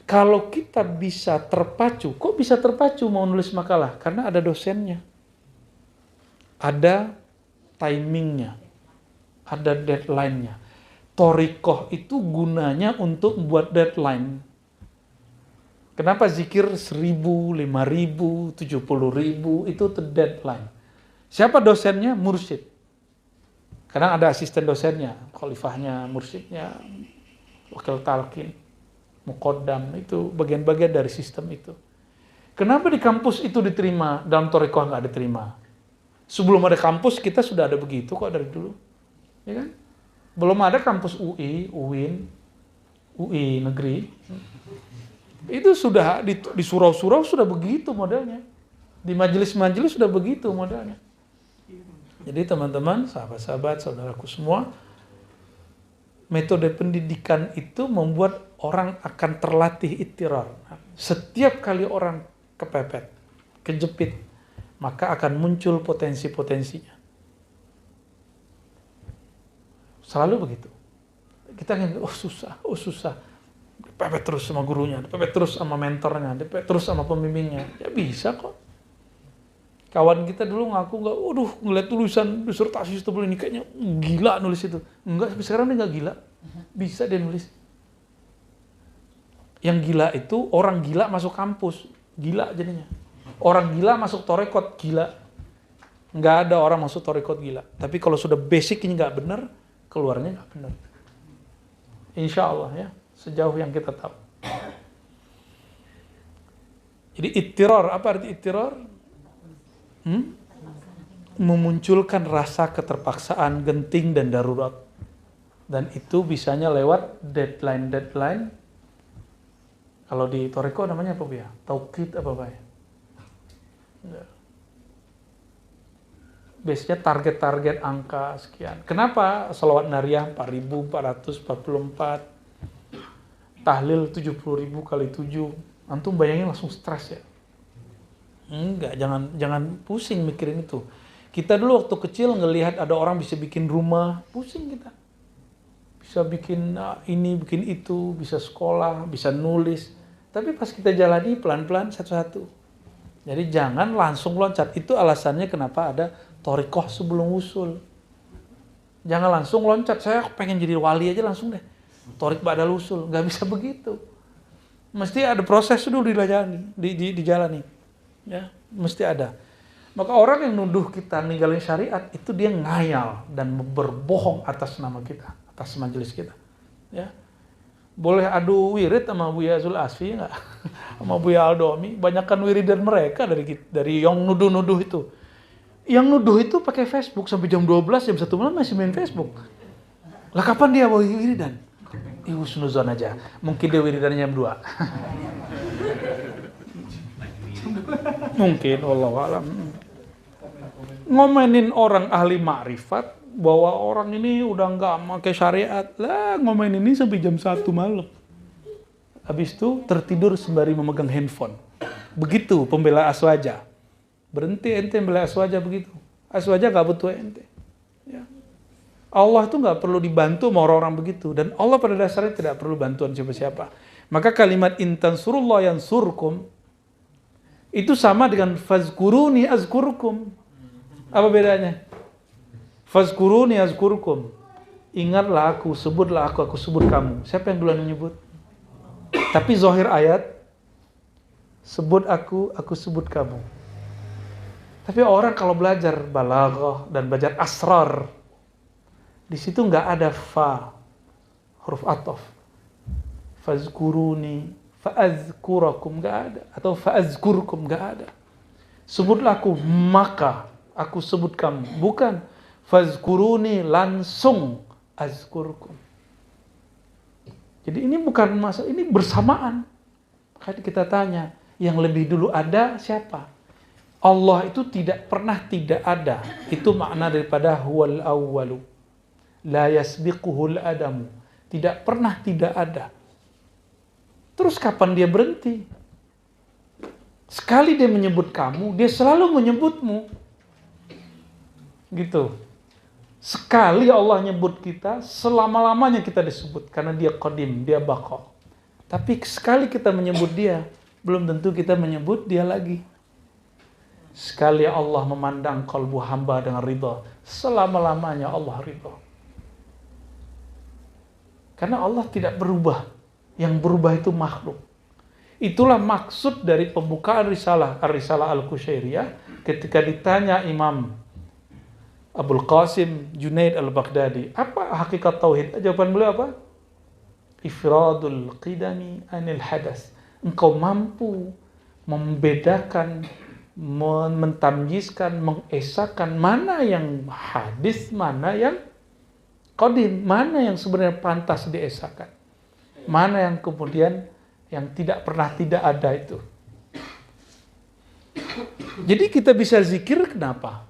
kalau kita bisa terpacu, kok bisa terpacu mau nulis makalah? Karena ada dosennya, ada timingnya, ada deadline-nya. Thoriqoh itu gunanya untuk buat deadline. Kenapa zikir 1.000, 5.000, 70.000 itu deadline? Siapa dosennya? Mursyid. Kadang ada asisten dosennya, khalifahnya, mursyidnya, wakil talqin, muqaddam, itu bagian-bagian dari sistem itu. Kenapa di kampus itu diterima, dalam thoriqoh nggak diterima? Sebelum ada kampus kita sudah ada begitu kok dari dulu, ya kan? Belum ada kampus UI, UIN, UI negeri. Itu sudah di surau-surau sudah begitu modelnya. Di majelis-majelis sudah begitu modelnya. Jadi teman-teman, sahabat-sahabat, saudaraku semua, metode pendidikan itu membuat orang akan terlatih ittirar. Setiap kali orang kepepet, kejepit, maka akan muncul potensi-potensinya. Selalu begitu. Kita ingin, oh susah. Dipepet terus sama gurunya, dipepet terus sama mentornya, dipepet terus sama pembimbingnya. Ya bisa kok. Kawan kita dulu ngaku nggak, ngeliat tulisan disertasi setebal ini kayaknya gila nulis itu. Enggak, sampai sekarang dia nggak gila. Bisa dia nulis. Yang gila itu orang gila masuk kampus, gila jadinya. Orang gila masuk thoriqoh, gila. Nggak ada orang masuk thoriqoh gila. Tapi kalau sudah basicnya nggak benar, keluarnya nggak benar. Insya Allah ya, sejauh yang kita tahu. Jadi ittirar, apa arti ittirar? Memunculkan rasa keterpaksaan, genting dan darurat. Dan itu bisanya lewat deadline. Kalau di thoriqoh namanya apa ya? Tauqid apa ya? Biasanya target-target angka sekian. Kenapa sholawat nariyah 4.444, tahlil 70.000 kali 7? Antum bayangin langsung stres ya? Enggak, jangan pusing mikirin itu. Kita dulu waktu kecil ngelihat ada orang bisa bikin rumah, pusing kita. Bisa bikin ini, bikin itu, bisa sekolah, bisa nulis. Tapi pas kita jalani pelan-pelan satu-satu. Jadi jangan langsung loncat. Itu alasannya kenapa ada thoriqoh sebelum usul. Jangan langsung loncat, saya pengen jadi wali aja langsung deh. Thoriq ba'dal usul, nggak bisa begitu. Mesti ada proses dulu dijalani. Ya, mesti ada. Maka orang yang nuduh kita ninggalin syariat itu dia ngayal dan berbohong atas nama kita, atas majelis kita. Ya. Boleh adu wirid sama Buya Zul Asfi enggak? Sama Buya Aldomi, banyakkan wiridan mereka dari yang nuduh-nuduh itu. Yang nuduh itu pakai Facebook sampai jam 12, jam 1 malam masih main Facebook. Lah kapan dia mau wiridan? Husnuzon aja. Mungkin dia wiridan jam 2. Mungkin, wallahu alam. Ngomenin orang ahli ma'rifat bahwa orang ini udah nggak pakai syariat, lah ngomenin ini sampai jam 1 malam. Habis itu tertidur sembari memegang handphone. Begitu pembela aswaja. Berhenti ente bela aswaja begitu. Aswaja gak butuh ente. Ya. Allah itu gak perlu dibantu sama orang-orang begitu. Dan Allah pada dasarnya tidak perlu bantuan siapa-siapa. Maka kalimat intansurullah yansurkum itu sama dengan fazkuruni azkurkum. Apa bedanya? Fazkuruni azkurkum. Ingatlah aku, sebutlah aku sebut kamu. Siapa yang duluan menyebut? Tapi zahir ayat, sebut aku sebut kamu. Tapi orang kalau belajar balaghah dan belajar asrar, di situ nggak ada fa, huruf ataf. Fazkuruni, fa'azkurakum, nggak ada. Atau fa'azkurkum, nggak ada. Sebutlah aku, maka aku sebut kamu. Bukan fazkuruni, langsung azkurkum. Jadi ini bukan masalah, ini bersamaan. Maka kita tanya, yang lebih dulu ada siapa? Allah itu tidak pernah tidak ada. Itu makna daripada huwal awwalu. La yasbiquhul adamu. Tidak pernah tidak ada. Terus kapan dia berhenti? Sekali dia menyebut kamu, dia selalu menyebutmu. Gitu. Sekali Allah nyebut kita, selama-lamanya kita disebut. Karena dia qadim, dia baqa. Tapi sekali kita menyebut dia, belum tentu kita menyebut dia lagi. Sekali Allah memandang kalbu hamba dengan ridha, selama-lamanya Allah ridha. Karena Allah tidak berubah. Yang berubah itu makhluk. Itulah maksud dari pembukaan risalah Al-Qushairiyah ketika ditanya Imam Abul Qasim Junaid Al-Baghdadi, apa hakikat tauhid? Jawaban beliau apa? Ifradul qidami anil hadas. Engkau mampu membedakan, mentamjizkan, mengesahkan mana yang hadis, mana yang qadim, mana yang sebenarnya pantas diesahkan. Mana yang kemudian yang tidak pernah tidak ada itu. Jadi kita bisa zikir kenapa?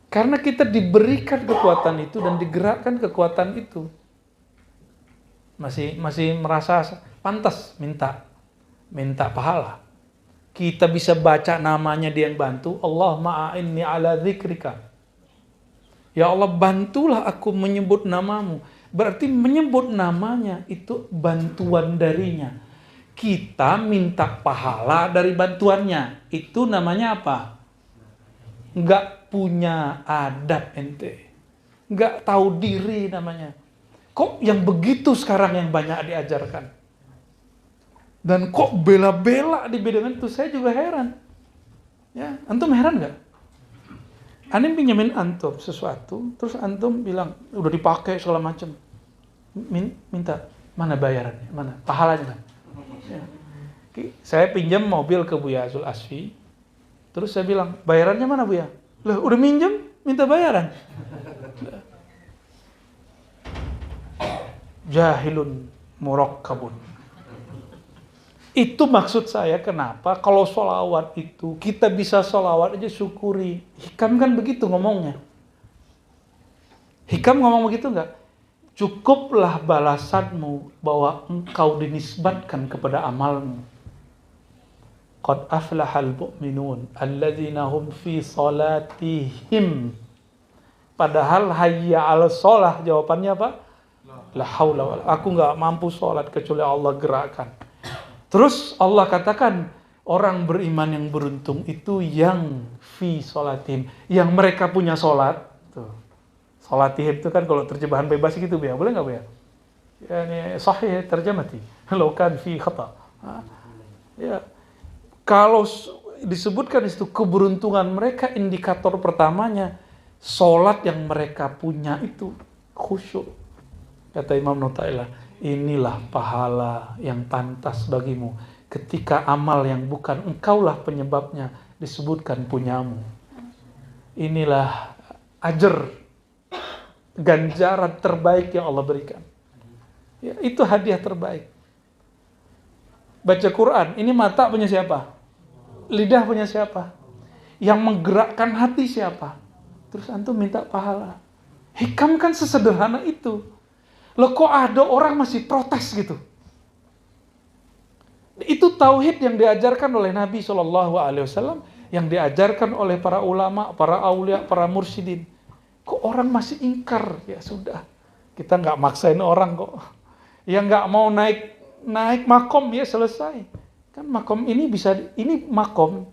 Karena kita diberikan kekuatan itu dan digerakkan kekuatan itu. Masih merasa pantas minta pahala. Kita bisa baca namanya dia yang bantu. Allahumma a'inni ala dzikrika. Ya Allah, bantulah aku menyebut namamu. Berarti menyebut namanya itu bantuan darinya. Kita minta pahala dari bantuannya. Itu namanya apa? Enggak punya adab ente. Enggak tahu diri namanya. Kok yang begitu sekarang yang banyak diajarkan? Dan kok bela-bela di bidang itu? Saya juga heran. Ya, antum heran enggak? Aneh pinjemin antum sesuatu, terus antum bilang udah dipakai segala macam. Minta mana bayarannya, mana pahalanya? Ya. Saya pinjam mobil ke Buya Azul Asfi, terus saya bilang bayarannya mana Buya? Lah udah minjem, minta bayaran. Jahilun murakkabun. Itu maksud saya kenapa kalau sholawat itu kita bisa sholawat aja syukuri. Hikam kan begitu ngomongnya. Hikam ngomong begitu enggak? Cukuplah balasanmu bahwa engkau dinisbatkan kepada amalmu. Qad aflahal mu'minun alladzina hum fi salatihim. Padahal hayya 'alas shalah jawabannya apa? La haula wala. Aku enggak mampu salat kecuali Allah gerakkan. Terus Allah katakan orang beriman yang beruntung itu yang fi sholatihim, yang mereka punya sholat. Tuh. Sholatihim itu kan kalau terjemahan bebas gitu ya, boleh nggak ya? Yani sahih terjemati, kalau kan fi khata. Ya, kalau disebutkan itu keberuntungan mereka, indikator pertamanya sholat yang mereka punya itu khusyuk. Kata Imam Nu'ta'ilah. Inilah pahala yang pantas bagimu ketika amal yang bukan engkaulah penyebabnya disebutkan punyamu. Inilah ajar, ganjaran terbaik yang Allah berikan. Ya, itu hadiah terbaik. Baca Quran, ini mata punya siapa? Lidah punya siapa? Yang menggerakkan hati siapa? Terus antum minta pahala. Hikam kan sesederhana itu. Loh kok ada orang masih protes gitu? Itu tauhid yang diajarkan oleh Nabi SAW, yang diajarkan oleh para ulama, para aulia, para mursyidin. Kok orang masih ingkar? Ya sudah, kita nggak maksain orang kok. Yang nggak mau naik makom ya selesai. Kan makom ini ini makom.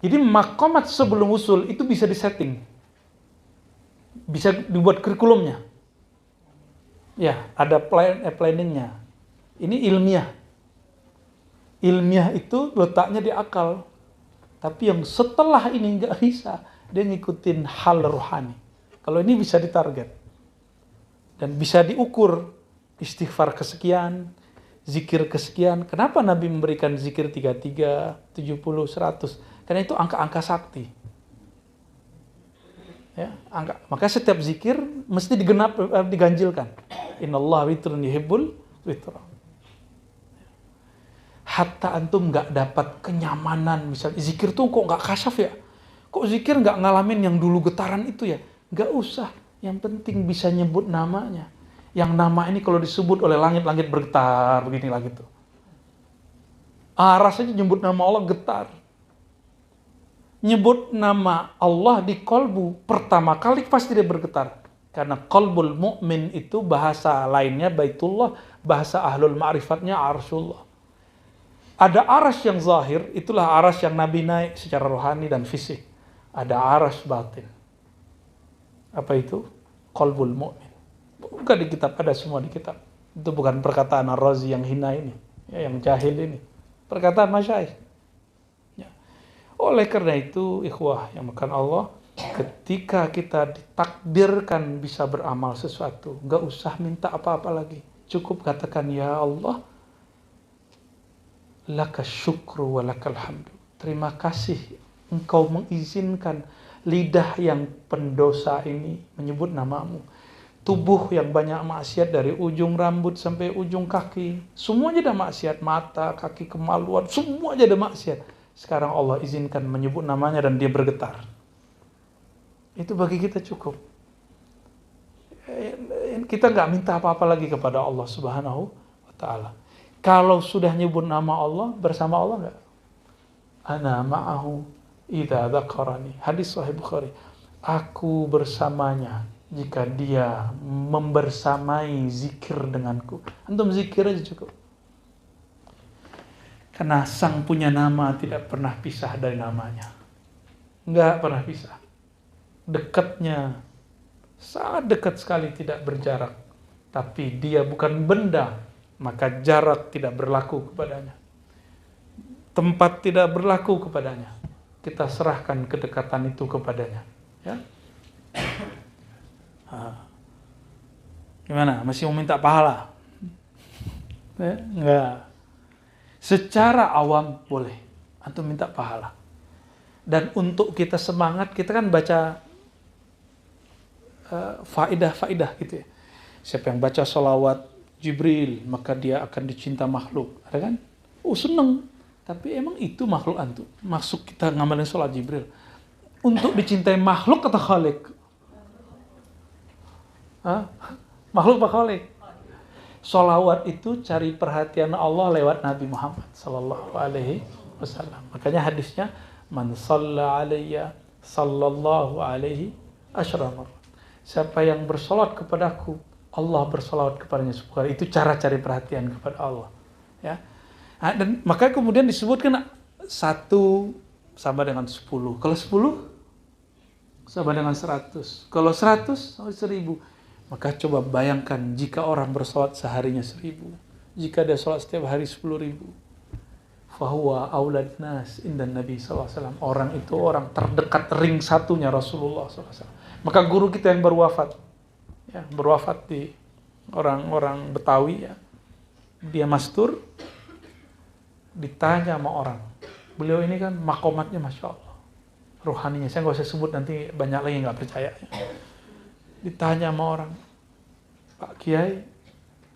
Jadi makomat sebelum usul itu bisa disetting, bisa dibuat kurikulumnya. Ya, ada planningnya. Ini ilmiah. Ilmiah itu letaknya di akal. Tapi yang setelah ini nggak bisa, dia ngikutin hal rohani. Kalau ini bisa ditarget. Dan bisa diukur. Istighfar kesekian, zikir kesekian. Kenapa Nabi memberikan zikir 33, 70, 100? Karena itu angka-angka sakti. Ya, maka setiap zikir mesti diganjilkan. Innallaha witrun yuhibbul witra. Hatta antum nggak dapat kenyamanan, misalnya zikir tuh kok nggak kasyaf ya? Kok zikir nggak ngalamin yang dulu getaran itu ya? Nggak usah. Yang penting bisa nyebut namanya. Yang nama ini kalau disebut oleh langit-langit bergetar beginilah gitu. Rasanya nyebut nama Allah getar. Nyebut nama Allah di kolbu pertama kali pasti dia bergetar. Karena kolbul mu'min itu bahasa lainnya Baitullah, bahasa ahlul ma'rifatnya Arsyullah. Ada aras yang zahir, itulah aras yang Nabi naik secara rohani dan fisik. Ada aras batin. Apa itu? Kolbul mu'min. Bukan di kitab, ada semua di kitab. Itu bukan perkataan Ar-Razi yang hina ini, ya, yang jahil ini. Perkataan masyayikh. Oleh karena itu, ikhwah yang makan Allah, ketika kita ditakdirkan bisa beramal sesuatu, nggak usah minta apa-apa lagi. Cukup katakan, ya Allah, laka syukru wa lakal hamdu. Terima kasih engkau mengizinkan lidah yang pendosa ini menyebut namamu. Tubuh yang banyak maksiat dari ujung rambut sampai ujung kaki. Semuanya ada maksiat, mata, kaki, kemaluan, semuanya ada maksiat. Sekarang Allah izinkan menyebut namanya dan dia bergetar. Itu bagi kita cukup. Kita nggak minta apa-apa lagi kepada Allah Subhanahu wa Ta'ala. Kalau sudah nyebut nama Allah, bersama Allah nggak? Ana ma'ahu idza dzakarani. Hadis Sahih Bukhari. Aku bersamanya jika dia membersamai zikir denganku. Antum zikir aja cukup. Karena sang punya nama tidak pernah pisah dari namanya. Nggak pernah pisah. Dekatnya, sangat dekat sekali, tidak berjarak. Tapi dia bukan benda, maka jarak tidak berlaku kepadanya. Tempat tidak berlaku kepadanya. Kita serahkan kedekatan itu kepadanya. Ya? Gimana? Masih mau minta pahala? Enggak. Secara awam boleh. Antum minta pahala. Dan untuk kita semangat, kita kan baca faidah-faidah gitu ya. Siapa yang baca sholawat Jibril, maka dia akan dicinta makhluk. Ada kan? Oh seneng. Tapi emang itu makhluk antum. Maksud kita ngamalin sholat Jibril. Untuk dicintai makhluk atau khalik? Makhluk apa khalik? Sholawat itu cari perhatian Allah lewat Nabi Muhammad sallallahu alaihi wasallam. Makanya hadisnya man shalla alayya sallallahu alaihi asyramar. Siapa yang bersolat kepadaku, Allah bersolawat kepadanya 10 kali. Itu cara cari perhatian kepada Allah. Ya. Nah, dan maka kemudian disebutkan 1 sama dengan 10. Kalau 10 sama dengan 100. Kalau 100 sama 1000. Maka coba bayangkan jika orang bersolat seharinya 1000. Jika dia solat setiap hari 10.000. Fahuwa aulad nas indan Nabi SAW. Orang itu orang terdekat ring satunya Rasulullah SAW. Maka guru kita yang berwafat. Ya, berwafat di orang-orang Betawi ya. Dia mastur. Ditanya sama orang. Beliau ini kan makomatnya Masya Allah. Ruhaninya. Saya nggak usah sebut nanti banyak lagi nggak percaya. Ditanya sama orang, Pak Kiai,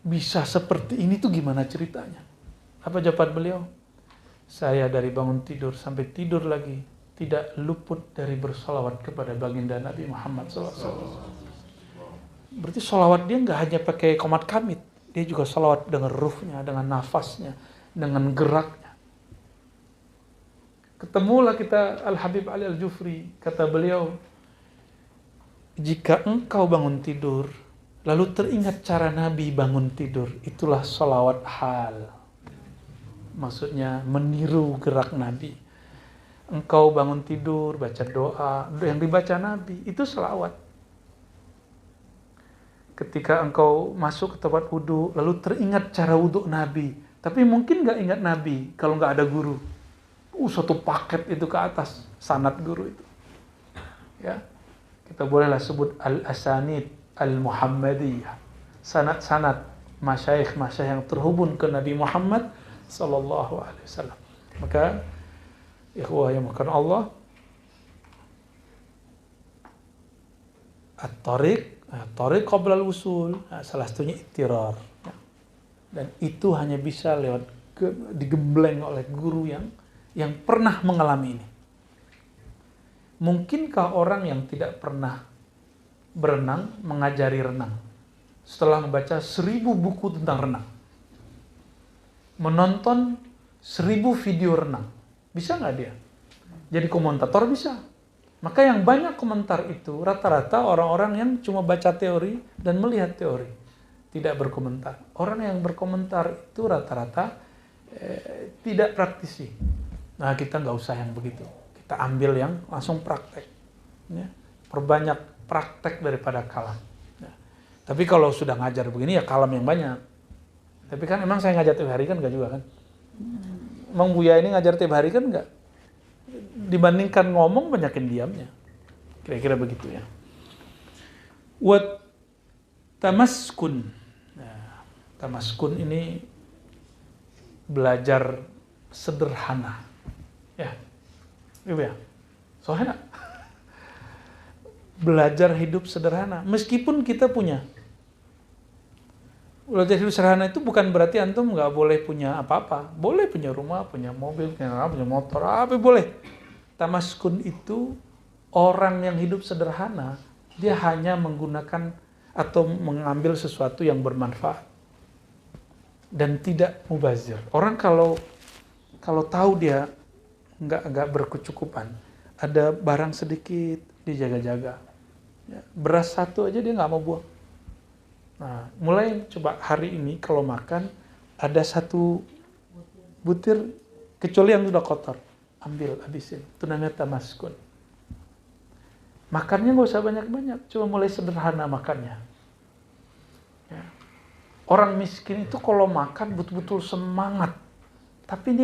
bisa seperti ini tuh gimana ceritanya? Apa jawaban beliau? Saya dari bangun tidur sampai tidur lagi tidak luput dari bersolawat kepada baginda Nabi Muhammad SAW. Berarti solawat dia nggak hanya pakai komat kamit, dia juga solawat dengan ruhnya, dengan nafasnya, dengan geraknya. Ketemulah kita Al-Habib Ali Al-Jufri. Kata beliau, jika engkau bangun tidur, lalu teringat cara Nabi bangun tidur, itulah sholawat hal. Maksudnya meniru gerak Nabi. Engkau bangun tidur, baca doa, yang dibaca Nabi, itu sholawat. Ketika engkau masuk ke tempat wudhu, lalu teringat cara wudhu Nabi. Tapi mungkin gak ingat Nabi kalau gak ada guru. Satu paket itu ke atas, sanad guru itu. Ya, kita bolehlah sebut al-asanid al-muhammadiyah. Sanad-sanad masyayikh yang terhubung ke Nabi Muhammad sallallahu alaihi wasallam. Maka ikhwah yang makan Allah, at-tariq qabla al-wusul, salah satunya ittirar. Dan itu hanya bisa lewat digembleng oleh guru yang pernah mengalami ini. Mungkinkah orang yang tidak pernah berenang mengajari renang setelah membaca 1000 buku tentang renang, menonton 1000 video renang, bisa nggak dia jadi komentator? Bisa. Maka yang banyak komentar itu rata-rata orang-orang yang cuma baca teori dan melihat teori, tidak berkomentar. Orang yang berkomentar itu rata-rata tidak praktisi. Nah, kita nggak usah yang begitu. Kita ambil yang langsung praktek. Ya. Perbanyak praktek daripada kalam. Ya. Tapi kalau sudah ngajar begini ya kalam yang banyak. Tapi kan emang saya ngajar tiap hari kan nggak juga kan? Emang Buya ini ngajar tiap hari kan nggak? Dibandingkan ngomong banyakin diamnya. Kira-kira begitu ya. Wat tamaskun. Nah, tamaskun ini belajar sederhana. Ya, ibu ya, soalnya belajar hidup sederhana. Meskipun kita punya belajar hidup sederhana itu bukan berarti antum nggak boleh punya apa-apa. Boleh punya rumah, punya mobil, punya motor, apa boleh. Tamaskun itu orang yang hidup sederhana, dia hanya menggunakan atau mengambil sesuatu yang bermanfaat dan tidak mubazir. Orang kalau tahu dia nggak berkecukupan, ada barang sedikit dijaga-jaga, ya, beras satu aja dia nggak mau buang. Nah, mulai coba hari ini kalau makan ada 1 butir kecuali yang sudah kotor, ambil habisin. Itu namanya tamaskun. Makannya nggak usah banyak-banyak, cuma mulai sederhana makannya. Ya. Orang miskin itu kalau makan betul-betul semangat, tapi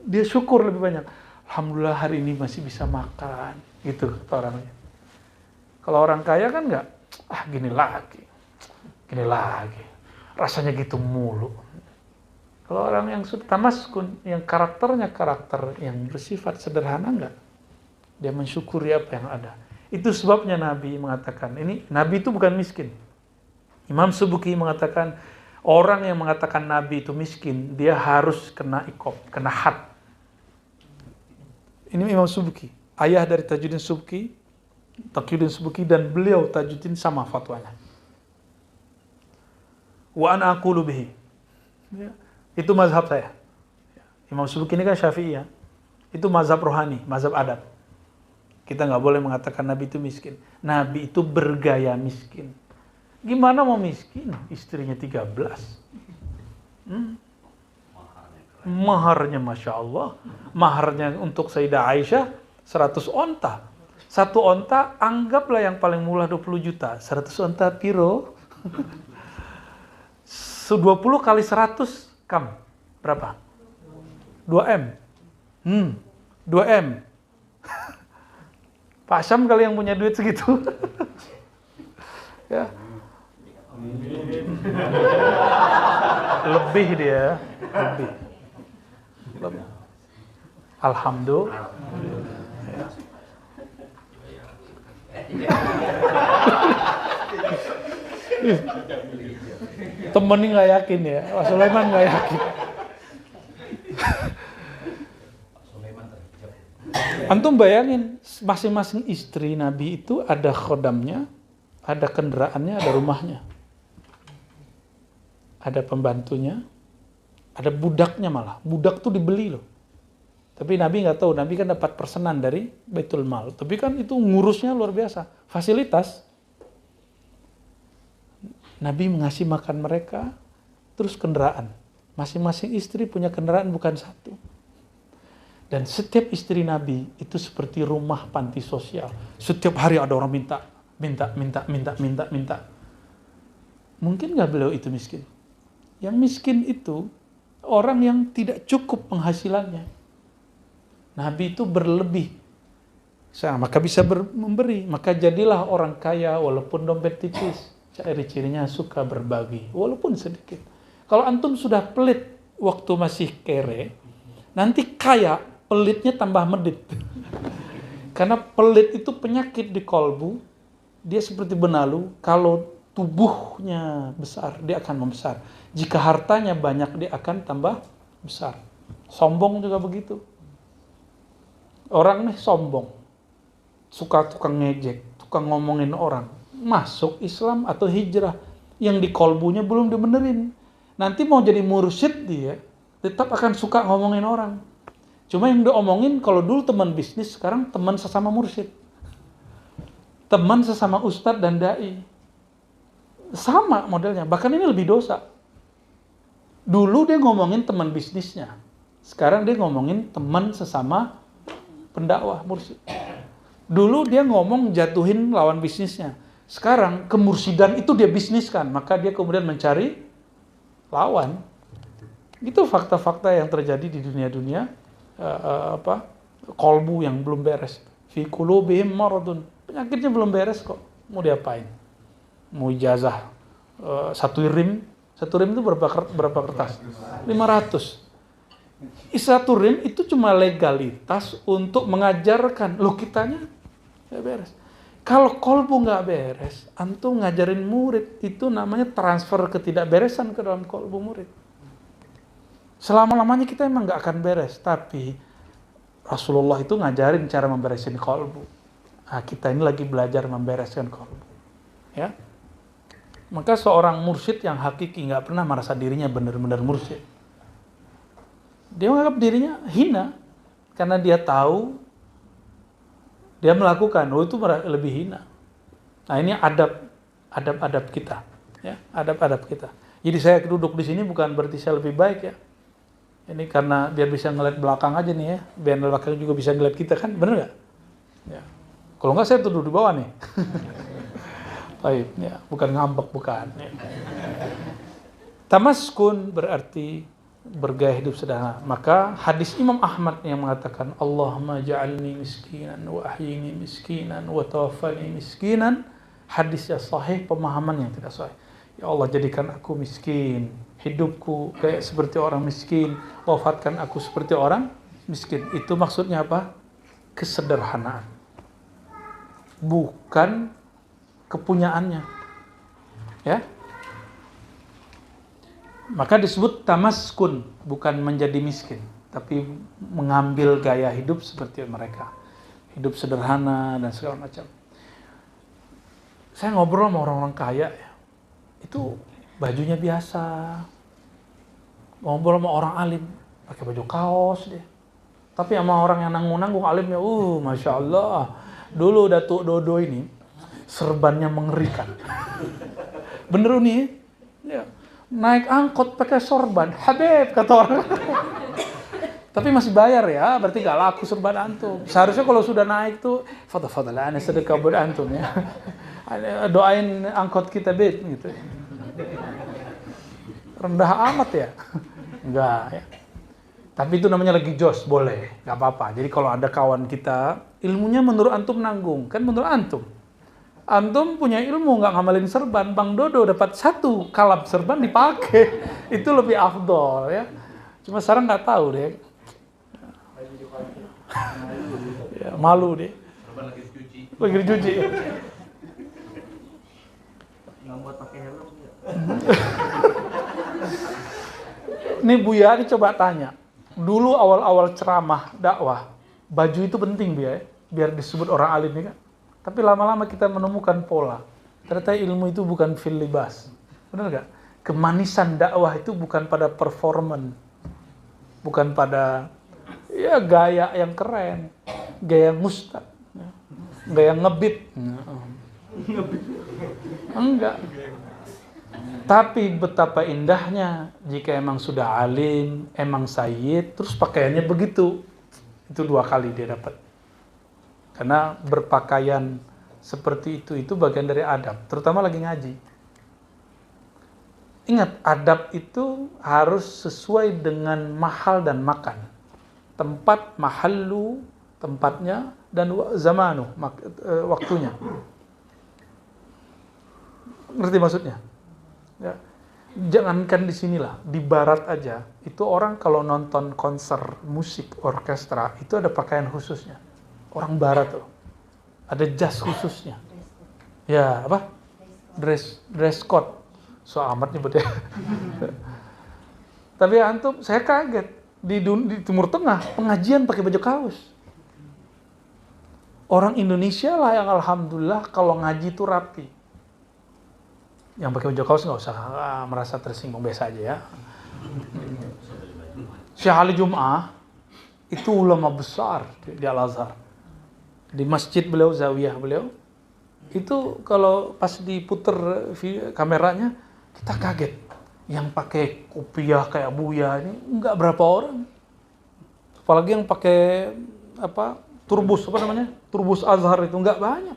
dia syukur lebih banyak. Alhamdulillah hari ini masih bisa makan, gitu kata orangnya. Kalau orang kaya kan nggak, gini lagi, rasanya gitu mulu. Kalau orang yang sudah tamaskun, yang karakternya karakter yang bersifat sederhana, nggak, dia mensyukuri apa yang ada. Itu sebabnya Nabi mengatakan, ini Nabi itu bukan miskin. Imam Subuki mengatakan, orang yang mengatakan Nabi itu miskin, dia harus kena iqab, kena had. Ini Imam Subuki, ayah dari Tajuddin Subki, Taqiyuddin Subki, dan beliau Tajuddin sama fatwanya. Wa ana aqulu bihi. Ya, itu mazhab saya. Imam Subuki ini kan Syafi'i ya. Itu mazhab rohani, mazhab adab. Kita nggak boleh mengatakan Nabi itu miskin. Nabi itu bergaya miskin. Gimana mau miskin? Istrinya 13. Maharnya Masya Allah. Maharnya untuk Sayyidah Aisyah 100 onta. 1 onta anggaplah yang paling murah 20 juta. 100 onta piro? 20 kali 100 kam. Berapa? 2M. 2M. Pak Syam kali yang punya duit segitu. Ya. Lebih dia, lebih. Alhamdulillah. Ya. Temen ini nggak yakin ya, Pak Sulaiman nggak yakin. Antum bayangin, masing-masing istri Nabi itu ada khodamnya, ada kendaraannya, ada rumahnya. Ada pembantunya, ada budaknya malah. Budak tuh dibeli loh. Tapi Nabi nggak tahu, Nabi kan dapat persenan dari Baitul Mal. Tapi kan itu ngurusnya luar biasa, fasilitas. Nabi mengasih makan mereka, terus kendaraan. Masing-masing istri punya kendaraan bukan satu. Dan setiap istri Nabi itu seperti rumah panti sosial. Setiap hari ada orang minta. Mungkin nggak beliau itu miskin? Yang miskin itu orang yang tidak cukup penghasilannya. Nabi itu berlebih. Maka bisa memberi. Maka jadilah orang kaya walaupun dompet tipis. Ciri-cirinya suka berbagi, walaupun sedikit. Kalau antum sudah pelit waktu masih kere, nanti kaya, pelitnya tambah medit. Karena pelit itu penyakit di kolbu, dia seperti benalu, kalau tubuhnya besar, dia akan membesar. Jika hartanya banyak, dia akan tambah besar. Sombong juga begitu. Orang nih sombong, suka tukang ngejek, tukang ngomongin orang. Masuk Islam atau hijrah, yang di kolbunya belum dibenerin. Nanti mau jadi mursyid dia, tetap akan suka ngomongin orang. Cuma yang diomongin kalau dulu teman bisnis, sekarang teman sesama mursyid. Teman sesama ustadz dan dai. Sama modelnya, bahkan ini lebih dosa. Dulu dia ngomongin teman bisnisnya, sekarang dia ngomongin teman sesama pendakwah mursyid. Dulu dia ngomong jatuhin lawan bisnisnya, sekarang kemursidan itu dia bisniskan, maka dia kemudian mencari lawan. Itu fakta-fakta yang terjadi di dunia-dunia kolbu yang belum beres. Fi qulubihim maradun, penyakitnya belum beres kok. Mau diapain? Mau ijazah satu rim itu berapa kertas? 500. Satu rim itu cuma legalitas untuk mengajarkan. Loh, kitanya nggak beres. Kalau kolbu nggak beres, antum ngajarin murid, itu namanya transfer ketidakberesan ke dalam kolbu murid. Selama-lamanya kita emang nggak akan beres, tapi Rasulullah itu ngajarin cara memberesin kolbu. Nah, kita ini lagi belajar membereskan kolbu. Ya. Maka seorang mursyid yang hakiki nggak pernah merasa dirinya benar-benar mursyid. Dia menganggap dirinya hina, karena dia tahu dia melakukan, itu lebih hina. Nah, ini adab kita, ya, adab kita. Jadi saya duduk di sini bukan berarti saya lebih baik ya. Ini karena biar bisa ngeliat belakang aja nih ya, biar belakang juga bisa ngeliat kita kan, bener nggak? Ya. Kalau nggak saya duduk di bawah nih. Baik, ya, bukan ngambek, bukan. Ya. Tamaskun berarti bergaya hidup sederhana. Maka hadis Imam Ahmad yang mengatakan Allahumma ja'alni miskinan wa ahyini miskinan wa tawaffani miskinan, hadisnya sahih, pemahaman yang tidak sahih. Ya Allah, jadikan aku miskin, hidupku kayak seperti orang miskin, wafatkan aku seperti orang miskin. Itu maksudnya apa? Kesederhanaan, bukan kepunyaannya. Ya. Maka disebut tamaskun, bukan menjadi miskin, tapi mengambil gaya hidup seperti mereka. Hidup sederhana dan segala macam. Saya ngobrol sama orang-orang kaya ya, itu bajunya biasa. Ngobrol sama orang alim, pakai baju kaos dia. Tapi sama orang yang nanggung-nanggung alimnya, Masya Allah. Dulu Datuk Dodo ini, serbannya mengerikan. Bener nih ya. Naik angkot pakai sorban, Habib kata orang. Tapi masih bayar ya, berarti gak laku sorban antum. Seharusnya kalau sudah naik tuh, fadal ana sedekah buat antum ya. Doain angkot kita Bib gitu. Rendah amat ya? Enggak ya. Tapi itu namanya lagi jos, boleh, gak apa-apa. Jadi kalau ada kawan kita, ilmunya menurut antum nanggung, kan menurut antum. Antum punya ilmu nggak ngamalin serban, Bang Dodo dapat 1 kalap serban dipakai, itu lebih afdol ya. Cuma sekarang nggak tahu deh, ya, malu deh. Lagi dicuci. Nggak buat pakai helm. Nih Buya, ini coba tanya. Dulu awal-awal ceramah dakwah, baju itu penting biar disebut orang alim ya kan. Tapi lama-lama kita menemukan pola. Ternyata ilmu itu bukan fil libas. Benar nggak? Kemanisan dakwah itu bukan pada performan, bukan pada Ya gaya yang keren, gaya mustad, gaya ngebit. Enggak. Tapi betapa indahnya jika emang sudah alim, emang sayyid, terus pakaiannya begitu. Itu 2 kali dia dapat. Karena berpakaian seperti itu bagian dari adab, terutama lagi ngaji. Ingat, adab itu harus sesuai dengan mahal dan makan. Tempat, mahallu, tempatnya, dan zamanu, waktunya. Ngerti maksudnya? Ya. Jangankan di sinilah, di barat aja, itu orang kalau nonton konser musik orkestra, itu ada pakaian khususnya. Orang barat tuh. Ada jas khususnya. Ya, apa? Dress code. So amat nyebutnya. Tapi antum, saya kaget di Timur Tengah pengajian pakai baju kaos. Orang Indonesia lah yang alhamdulillah kalau ngaji itu rapi. Yang pakai baju kaos nggak usah merasa tersinggung, biasa aja ya. Syekh Ali Jum'ah itu ulama besar di Al-Azhar. Di masjid beliau, zawiyah beliau, itu kalau pas diputer kameranya, kita kaget. Yang pakai kopiah kayak Buya ini nggak berapa orang. Apalagi yang pakai turbus Azhar itu nggak banyak.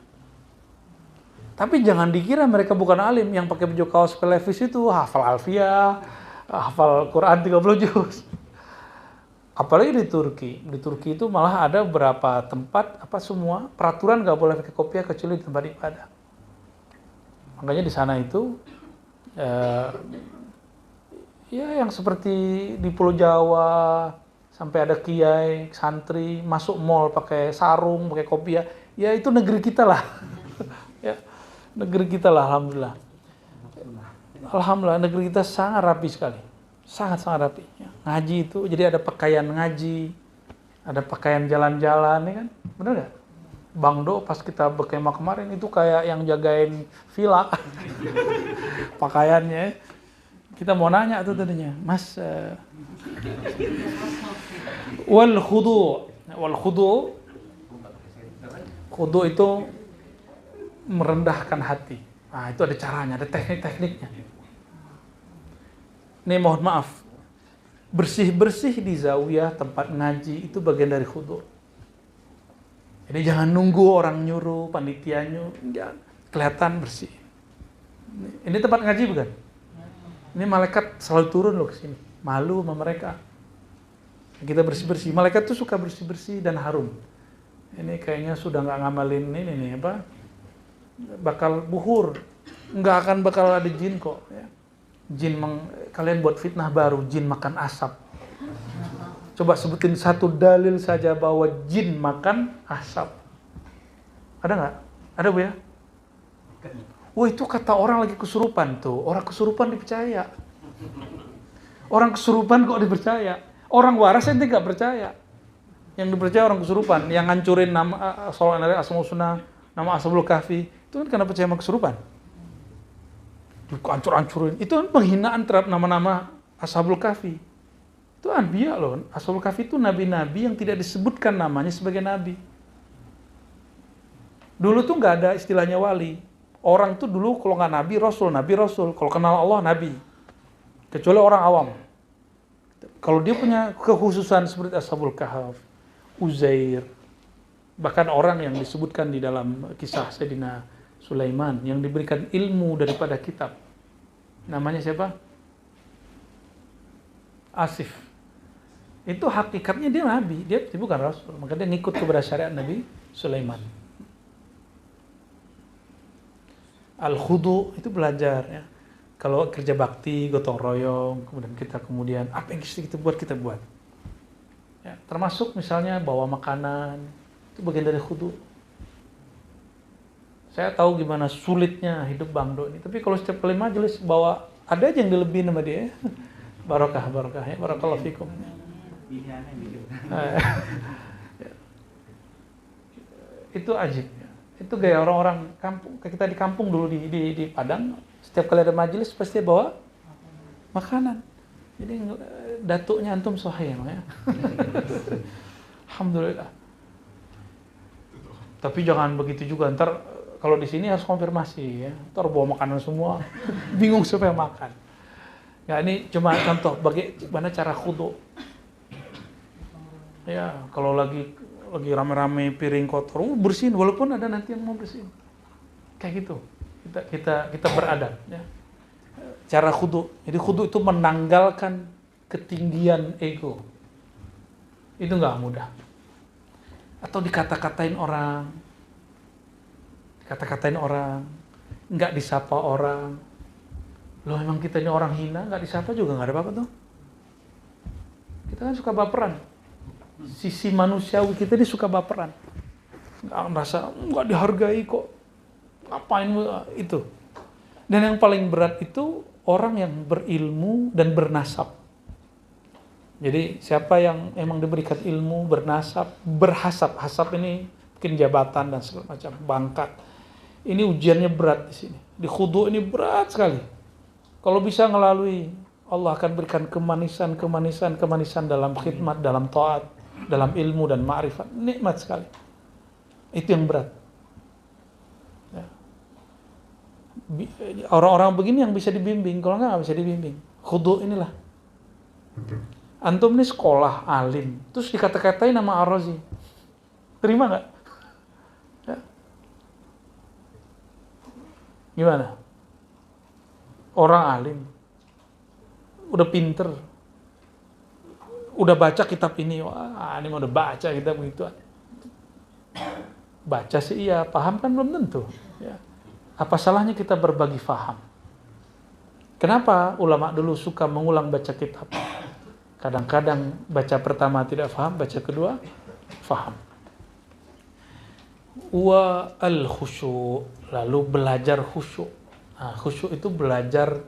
Tapi jangan dikira mereka bukan alim. Yang pakai baju kaos pelevis itu hafal alfiyah, hafal Quran 30 juz. Apalagi di Turki. Di Turki itu malah ada beberapa tempat, semua peraturan nggak boleh pakai kopiah kecuali di tempat ibadah. Makanya di sana itu ya yang seperti di Pulau Jawa, sampai ada kiai, santri masuk mall pakai sarung, pakai kopiah, ya itu negeri kita lah. Ya, negeri kita lah, alhamdulillah. Alhamdulillah negeri kita sangat rapi sekali. Sangat-sangat rapi. Ngaji itu, jadi ada pakaian ngaji, ada pakaian jalan-jalan, ya kan? Bener nggak? Bang Do pas kita berkemah kemarin itu kayak yang jagain villa. Pakaiannya. Kita mau nanya tuh tadinya, Mas. Wal khudu itu merendahkan hati. Nah, itu ada caranya, ada teknik-tekniknya. Nih mohon maaf, bersih-bersih di zawiyah tempat ngaji itu bagian dari khudu. Jadi jangan nunggu orang nyuruh, panitia nyuruh, jangan. Kelihatan bersih. Ini tempat ngaji bukan? Ini malaikat selalu turun loh ke sini. Malu sama mereka. Kita bersih-bersih. Malaikat tuh suka bersih-bersih dan harum. Ini kayaknya sudah nggak ngamalin ini nih bakal buhur. Bakal ada jin kok. Ya. Kalian buat fitnah baru, jin makan asap. Coba sebutin satu dalil saja bahwa jin makan asap. Ada nggak? Ada Bu ya? Wah itu kata orang lagi kesurupan tuh. Orang kesurupan dipercaya. Orang kesurupan kok dipercaya? Orang waras ente nggak percaya. Yang dipercaya orang kesurupan. Yang ngancurin nama Asmaul Husna, nama Ashabul Kahfi. Itu kan karena percaya sama kesurupan. Hancur-hancurin. Itu kan penghinaan terhadap nama-nama Ashabul Kahfi. Itu anbiya loh. Ashabul Kahfi itu nabi-nabi yang tidak disebutkan namanya sebagai nabi. Dulu tuh nggak ada istilahnya wali. Orang tuh dulu kalau nggak nabi rasul. Kalau kenal Allah nabi. Kecuali orang awam. Kalau dia punya kekhususan seperti Ashabul Kahf, Uzair, bahkan orang yang disebutkan di dalam kisah Sayyidina Sulaiman yang diberikan ilmu daripada kitab. Namanya siapa? Asif. Itu hakikatnya dia nabi, dia bukan rasul. Maka dia ngikut kepada syariat Nabi Sulaiman. Al-khudu itu belajar ya. Kalau kerja bakti, gotong royong, kemudian apa yang kita buat. Ya, termasuk misalnya bawa makanan, itu bagian dari khudu. Saya tahu gimana sulitnya hidup Bang Do ini, tapi kalau setiap kali majelis bawa, ada aja yang dilebihin sama dia. Barokah ya, barakallahu fikum. Itu ajib. Itu gaya orang-orang kampung. Kita di kampung dulu di Padang, setiap kali ada majelis pasti bawa makanan. Jadi datuknya antum sahih ya. alhamdulillah. Tapi jangan begitu juga, ntar kalau di sini harus konfirmasi ya, ntar bawa makanan semua, bingung siapa yang makan. Ya ini cuma contoh bagaimana cara khudu. Ya kalau lagi rame-rame piring kotor, bersihin walaupun ada nanti yang mau bersihin. Kayak gitu. Kita beradab ya. Cara khudu. Jadi khudu itu menanggalkan ketinggian ego. Itu nggak mudah. Atau dikata-katain orang, nggak disapa orang. Loh emang kita ini orang hina, nggak disapa juga nggak ada apa-apa tuh. Kita kan suka baperan. Sisi manusiawi kita ini suka baperan. Nggak merasa, nggak dihargai kok. Ngapain itu. Dan yang paling berat itu orang yang berilmu dan bernasab. Jadi siapa yang emang diberikan ilmu, bernasab, berhasab. Hasab ini mungkin jabatan dan segala macam, pangkat. Ini ujiannya berat di sini. Di khudu ini berat sekali. Kalau bisa ngelalui, Allah akan berikan kemanisan dalam khidmat, dalam taat, dalam ilmu dan ma'rifat. Nikmat sekali. Itu yang berat. Ya. Orang-orang begini yang bisa dibimbing, kalau nggak bisa dibimbing. Khudu inilah. Antum nih sekolah alim, terus dikata-katain nama Ar-Razi, terima nggak? Ya. Gimana? Orang alim, udah pinter, udah baca kitab ini, wah ini udah baca kitab begitu. Baca sih iya, paham kan belum tentu. Ya. Apa salahnya kita berbagi faham? Kenapa ulama dulu suka mengulang baca kitab? Kadang-kadang baca pertama tidak faham, baca kedua faham. Wa al-khusyu', lalu belajar khusyuk. Nah, khusyuk itu belajar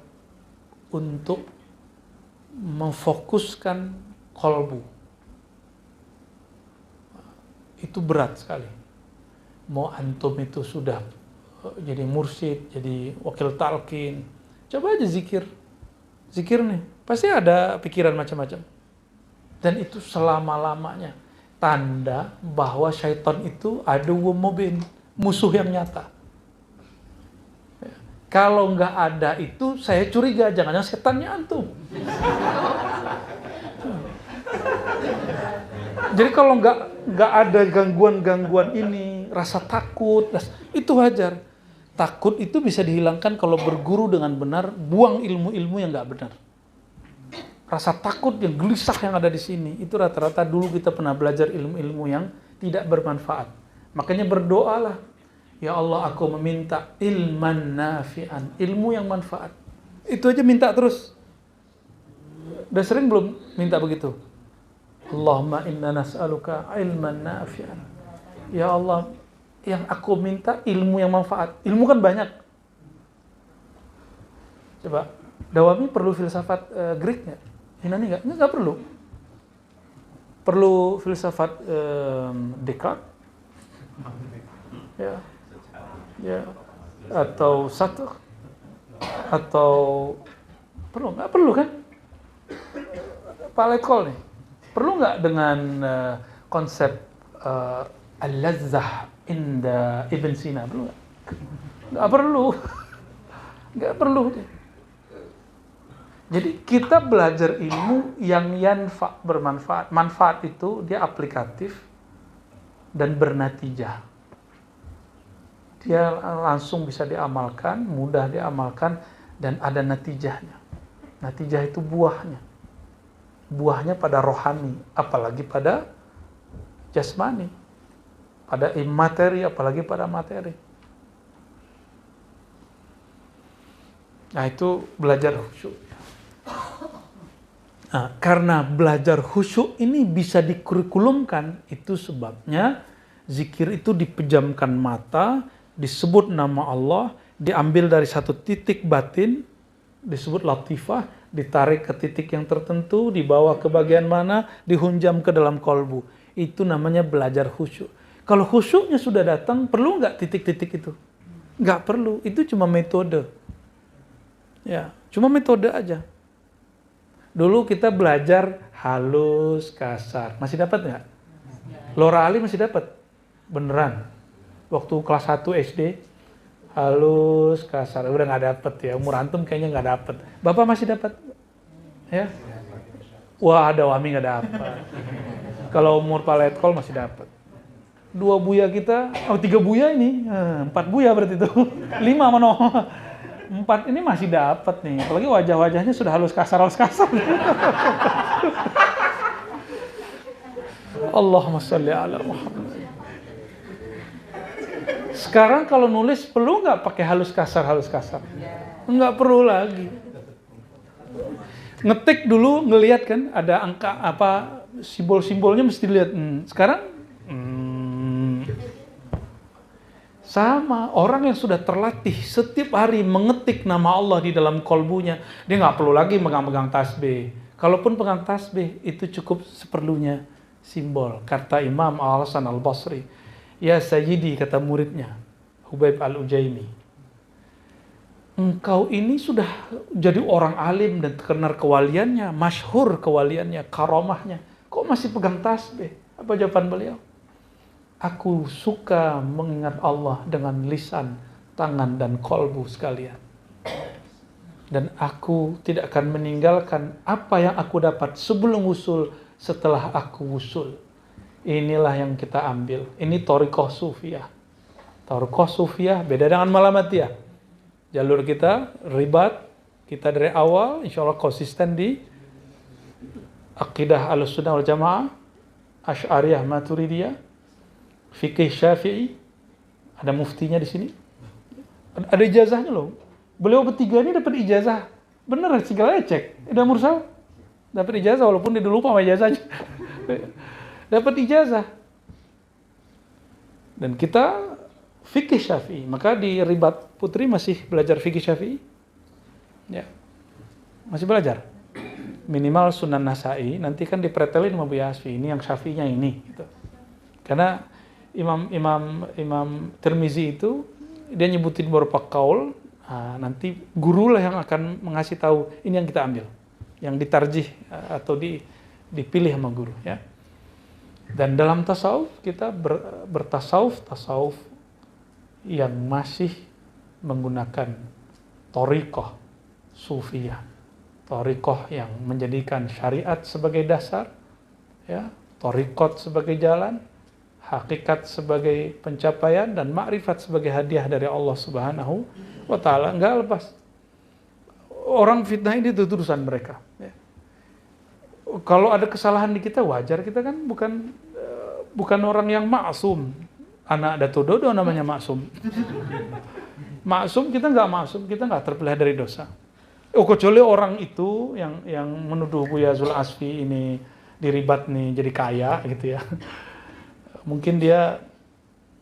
untuk memfokuskan qalbu. Itu berat sekali. Mau antum itu sudah jadi mursyid, jadi wakil talqin, coba aja zikir nih. Pasti ada pikiran macam-macam. Dan itu selama-lamanya. Tanda bahwa syaitan itu aduwwum mubin. Musuh yang nyata. Kalau nggak ada itu, saya curiga. Jangan-jangan setannya antum. Jadi kalau nggak ada gangguan-gangguan ini, rasa takut, itu wajar. Takut itu bisa dihilangkan kalau berguru dengan benar, buang ilmu-ilmu yang nggak benar. Rasa takut yang gelisah yang ada di sini, itu rata-rata dulu kita pernah belajar ilmu-ilmu yang tidak bermanfaat. Makanya berdoalah, ya Allah aku meminta ilman nafi'an, ilmu yang manfaat. Itu aja minta terus. Udah sering belum minta begitu? Allahumma inna nas'aluka ilman nafi'an. Ya Allah, yang aku minta ilmu yang manfaat. Ilmu kan banyak. Coba, Dawami perlu filsafat Greek nggak? Yunani nggak perlu. Perlu filsafat Descartes, ya, atau Sartre, atau nggak perlu kan? Pak Letkol nih, perlu nggak dengan konsep al-lazzah inda Ibn Sina? Perlu nggak? Nggak perlu. Jadi kita belajar ilmu yang bermanfaat. Manfaat itu dia aplikatif dan bernatijah. Dia langsung bisa diamalkan, mudah diamalkan, dan ada natijahnya. Natijah itu buahnya. Buahnya pada rohani, apalagi pada jasmani. Pada materi, apalagi pada materi. Nah itu belajar khusyuk. Nah, karena belajar khusyuk ini bisa dikurikulumkan, itu sebabnya zikir itu dipejamkan mata, disebut nama Allah, diambil dari satu titik batin, disebut latifah, ditarik ke titik yang tertentu, dibawa ke bagian mana, dihunjam ke dalam kolbu. Itu namanya belajar khusyuk. Kalau khusyuknya sudah datang, perlu nggak titik-titik itu? Nggak perlu, itu cuma metode. Ya, cuma metode aja. Dulu kita belajar halus, kasar. Masih dapat nggak? Lora Ali masih dapat. Beneran. Waktu kelas 1 SD, halus, kasar. Udah nggak dapet ya. Umur antum kayaknya nggak dapet. Bapak masih dapat? Ya? Wah, ada Wami nggak dapat. Kalau umur Pak Letkol masih dapat. 2 buya kita, 3 buya ini. 4 buya berarti itu. 5 mano. 4 ini masih dapat nih. Apalagi wajah-wajahnya sudah halus kasar. Allahumma sholli ala Muhammad. Sekarang kalau nulis perlu nggak pakai halus kasar? Nggak perlu lagi. Ngetik dulu ngelihat kan ada angka apa simbol-simbolnya mesti dilihat. Sekarang sama orang yang sudah terlatih setiap hari mengetik nama Allah di dalam kolbunya, dia nggak perlu lagi megang-megang tasbih. Kalaupun pegang tasbih itu cukup seperlunya simbol. Kata Imam Al-Hasan Al-Basri, ya Sayyidi, kata muridnya Hubaib Al-Ujaimi, engkau ini sudah jadi orang alim dan terkenal kewaliannya, masyhur kewaliannya, karamahnya, kok masih pegang tasbih? Apa jawaban beliau? Aku suka mengingat Allah dengan lisan, tangan, dan kolbu sekalian. Dan aku tidak akan meninggalkan apa yang aku dapat sebelum wusul, setelah aku wusul. Inilah yang kita ambil. Ini thariqah sufiyah. Thariqah sufiyah beda dengan malamatiyah. Jalur kita ribat, kita dari awal insya Allah konsisten di akidah Ahlussunnah wal Jamaah, Asy'ariyah, Maturidiyah, fikih Syafi'i. Ada muftinya di sini. Ada ijazahnya loh. Beliau bertiga ini dapat ijazah. Bener, segala cek. Udah mursal. Dapat ijazah walaupun dia dulu lupa sama ijazahnya. Dapat ijazah. Dan kita fikih Syafi'i. Maka di Ribat Putri masih belajar fikih Syafi'i. Ya. Masih belajar. Minimal Sunan Nasa'i, nanti kan dipretelin sama Bu Yasfi, ini yang Syafi'inya ini gitu. Karena Imam Tirmizi itu dia nyebutin beberapa kaul, nanti guru lah yang akan mengasih tahu ini yang kita ambil, yang ditarjih atau dipilih sama guru ya. Dan dalam tasawuf kita tasawuf yang masih menggunakan thariqah sufiyah, thariqah yang menjadikan syariat sebagai dasar, ya, thariqat sebagai jalan, hakikat sebagai pencapaian, dan makrifat sebagai hadiah dari Allah Subhanahu wa Ta'ala. Enggak lepas. Orang fitnah ini itu urusan mereka. Ya. Kalau ada kesalahan di kita wajar, kita kan bukan orang yang maksum. Anak Dato Dodo namanya maksum. Maksum kita nggak terpelihara dari dosa. Kecuali orang itu yang menuduh Buya Zul Asfi ini diribat nih jadi kaya gitu ya. Mungkin dia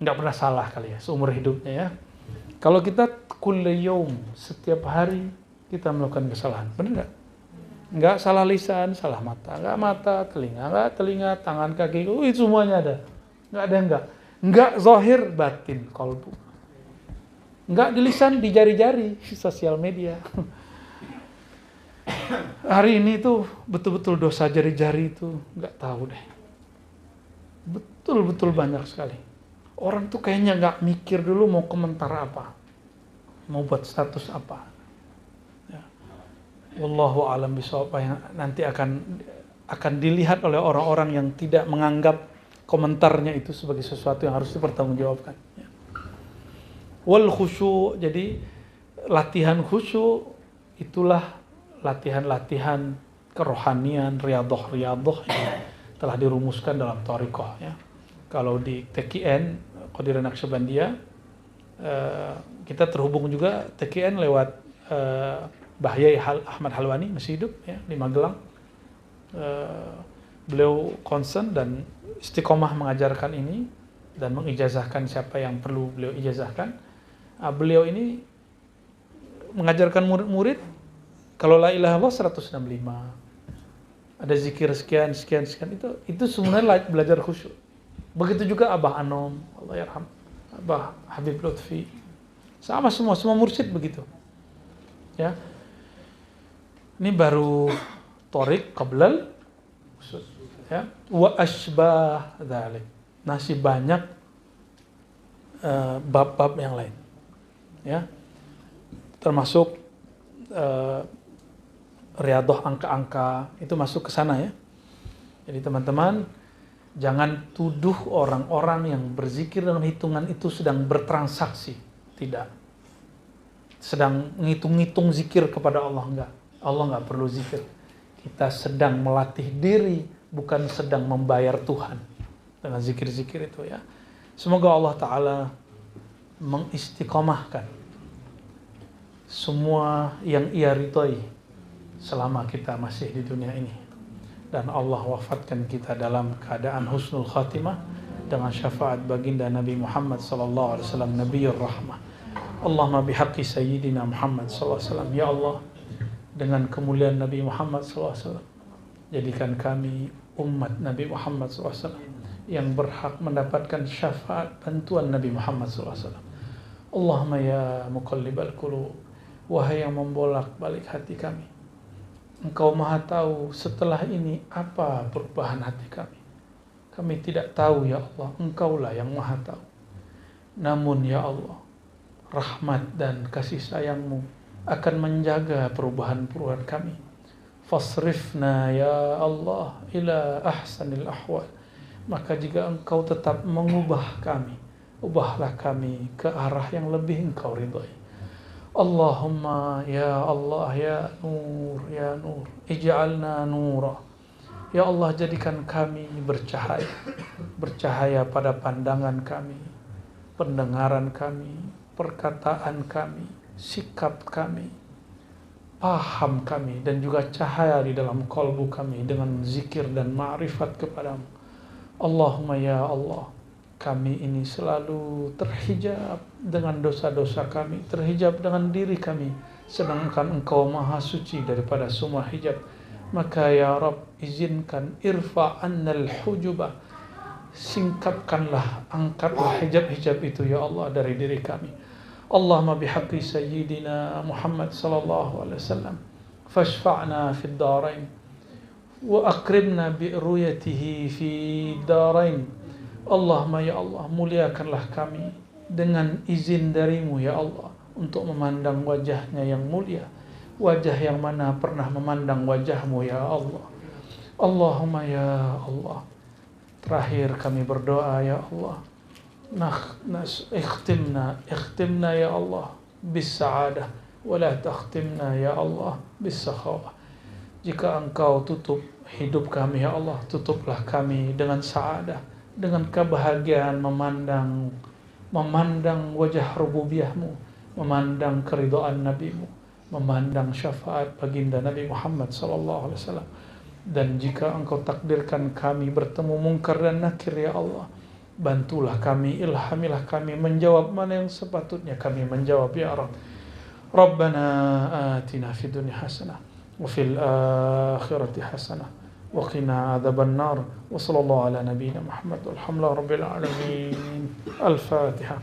nggak pernah salah kali ya seumur hidupnya ya. Kalau kita kulli yaum, setiap hari kita melakukan kesalahan, benar nggak? Nggak salah lisan, salah mata, nggak telinga, tangan, kaki, itu semuanya ada. Nggak ada nggak zahir, batin, qalbu. Nggak di lisan, di jari-jari, sosial media. Hari ini tuh betul-betul dosa jari-jari itu nggak tahu deh. Betul-betul banyak sekali. Orang tuh kayaknya nggak mikir dulu mau komentar apa, mau buat status apa. Ya. Wallahu a'lam bishawab, yang nanti akan dilihat oleh orang-orang yang tidak menganggap komentarnya itu sebagai sesuatu yang harus dipertanggungjawabkan. Ya. Wal khusyu', jadi latihan khusyu' itulah latihan-latihan kerohanian, riyadhah yang telah dirumuskan dalam thariqah ya. Kalau di TKN Qadiriyah Naqsyabandiyah, kita terhubung juga TKN lewat Bahyai Ahmad Halwani, masih hidup ya di Magelang. Beliau concern dan istiqomah mengajarkan ini dan mengijazahkan siapa yang perlu beliau ijazahkan. Beliau ini mengajarkan murid-murid kalau la ilaha illallah 165, ada zikir sekian, itu sebenarnya belajar khusyuk. Begitu juga Abah Anom, Allah yarham, Abah Habib Lutfi, sama semua mursyid begitu. Ya, ini baru torik qablal khusyuk. ya, wa asbah dzalik. Masih banyak bab-bab yang lain, ya, termasuk riadoh angka-angka itu masuk ke sana ya. Jadi teman-teman jangan tuduh orang-orang yang berzikir dengan hitungan itu sedang bertransaksi, tidak. Sedang ngitung-ngitung zikir kepada Allah, enggak. Allah enggak perlu zikir. Kita sedang melatih diri, bukan sedang membayar Tuhan dengan zikir-zikir itu ya. Semoga Allah Ta'ala mengistiqomahkan semua yang Ia ridhoi selama kita masih di dunia ini. Dan Allah wafatkan kita dalam keadaan husnul khatimah dengan syafaat baginda Nabi Muhammad sallallahu alaihi wasallam, Nabiyur Rahmah. Allahumma bihaqqi sayyidina Muhammad sallallahu alaihi wasallam, ya Allah, dengan kemuliaan Nabi Muhammad sallallahu alaihi wasallam, jadikan kami umat Nabi Muhammad sallallahu alaihi wasallam yang berhak mendapatkan syafaat bantuan Nabi Muhammad sallallahu alaihi wasallam. Allahumma ya muqallibal qulub, wahai yang membolak-balik hati kami, Engkau Maha tahu setelah ini apa perubahan hati kami. Kami tidak tahu ya Allah, Engkaulah yang Maha tahu. Namun ya Allah, rahmat dan kasih sayang-Mu akan menjaga perubahan-perubahan kami. Fasrifna ya Allah ila ahsanil ahwal. Maka jika Engkau tetap mengubah kami, ubahlah kami ke arah yang lebih Engkau ridhai. Allahumma ya Allah ya Nur, ij'alna nura. Ya Allah, jadikan kami bercahaya, bercahaya pada pandangan kami, pendengaran kami, perkataan kami, sikap kami, paham kami, dan juga cahaya di dalam kalbu kami dengan zikir dan ma'rifat kepadamu. Allahumma ya Allah, kami ini selalu terhijab dengan dosa-dosa kami, terhijab dengan diri kami, sedangkan Engkau Maha Suci daripada semua hijab. Maka ya Rabb, izinkan irfa annal hujubah, singkapkanlah, angkatlah hijab-hijab itu ya Allah dari diri kami. Allahumma bihaqqi sayyidina Muhammad sallallahu alaihi wasallam, fashfa'na fid darain wa akrimna bi ru'yatihi fi darain. Allahumma ya Allah, muliakanlah kami dengan izin darimu ya Allah, untuk memandang wajahnya yang mulia, wajah yang mana pernah memandang wajahmu ya Allah. Allahumma ya Allah, terakhir kami berdoa ya Allah, ikhtimna ya Allah bis sa'adah, wa la takhtimna ya Allah bis sakhawah. Jika Engkau tutup hidup kami ya Allah, tutuplah kami dengan sa'adah, dengan kebahagiaan memandang wajah rububiyahmu, memandang keridhaan nabimu, memandang syafaat baginda Nabi Muhammad sallallahu alaihi wasallam. Dan jika Engkau takdirkan kami bertemu mungkar dan nakir ya Allah, bantulah kami, ilhamilah kami menjawab mana yang sepatutnya kami menjawab ya Rabb. Rabbana atina fid dunya hasanah wa fil akhirati hasanah wa qina adzaban nar. Wa sallallahu ala nabiyyina Muhammad walhamdulillahi rabbil alamin. Al-Fatihah.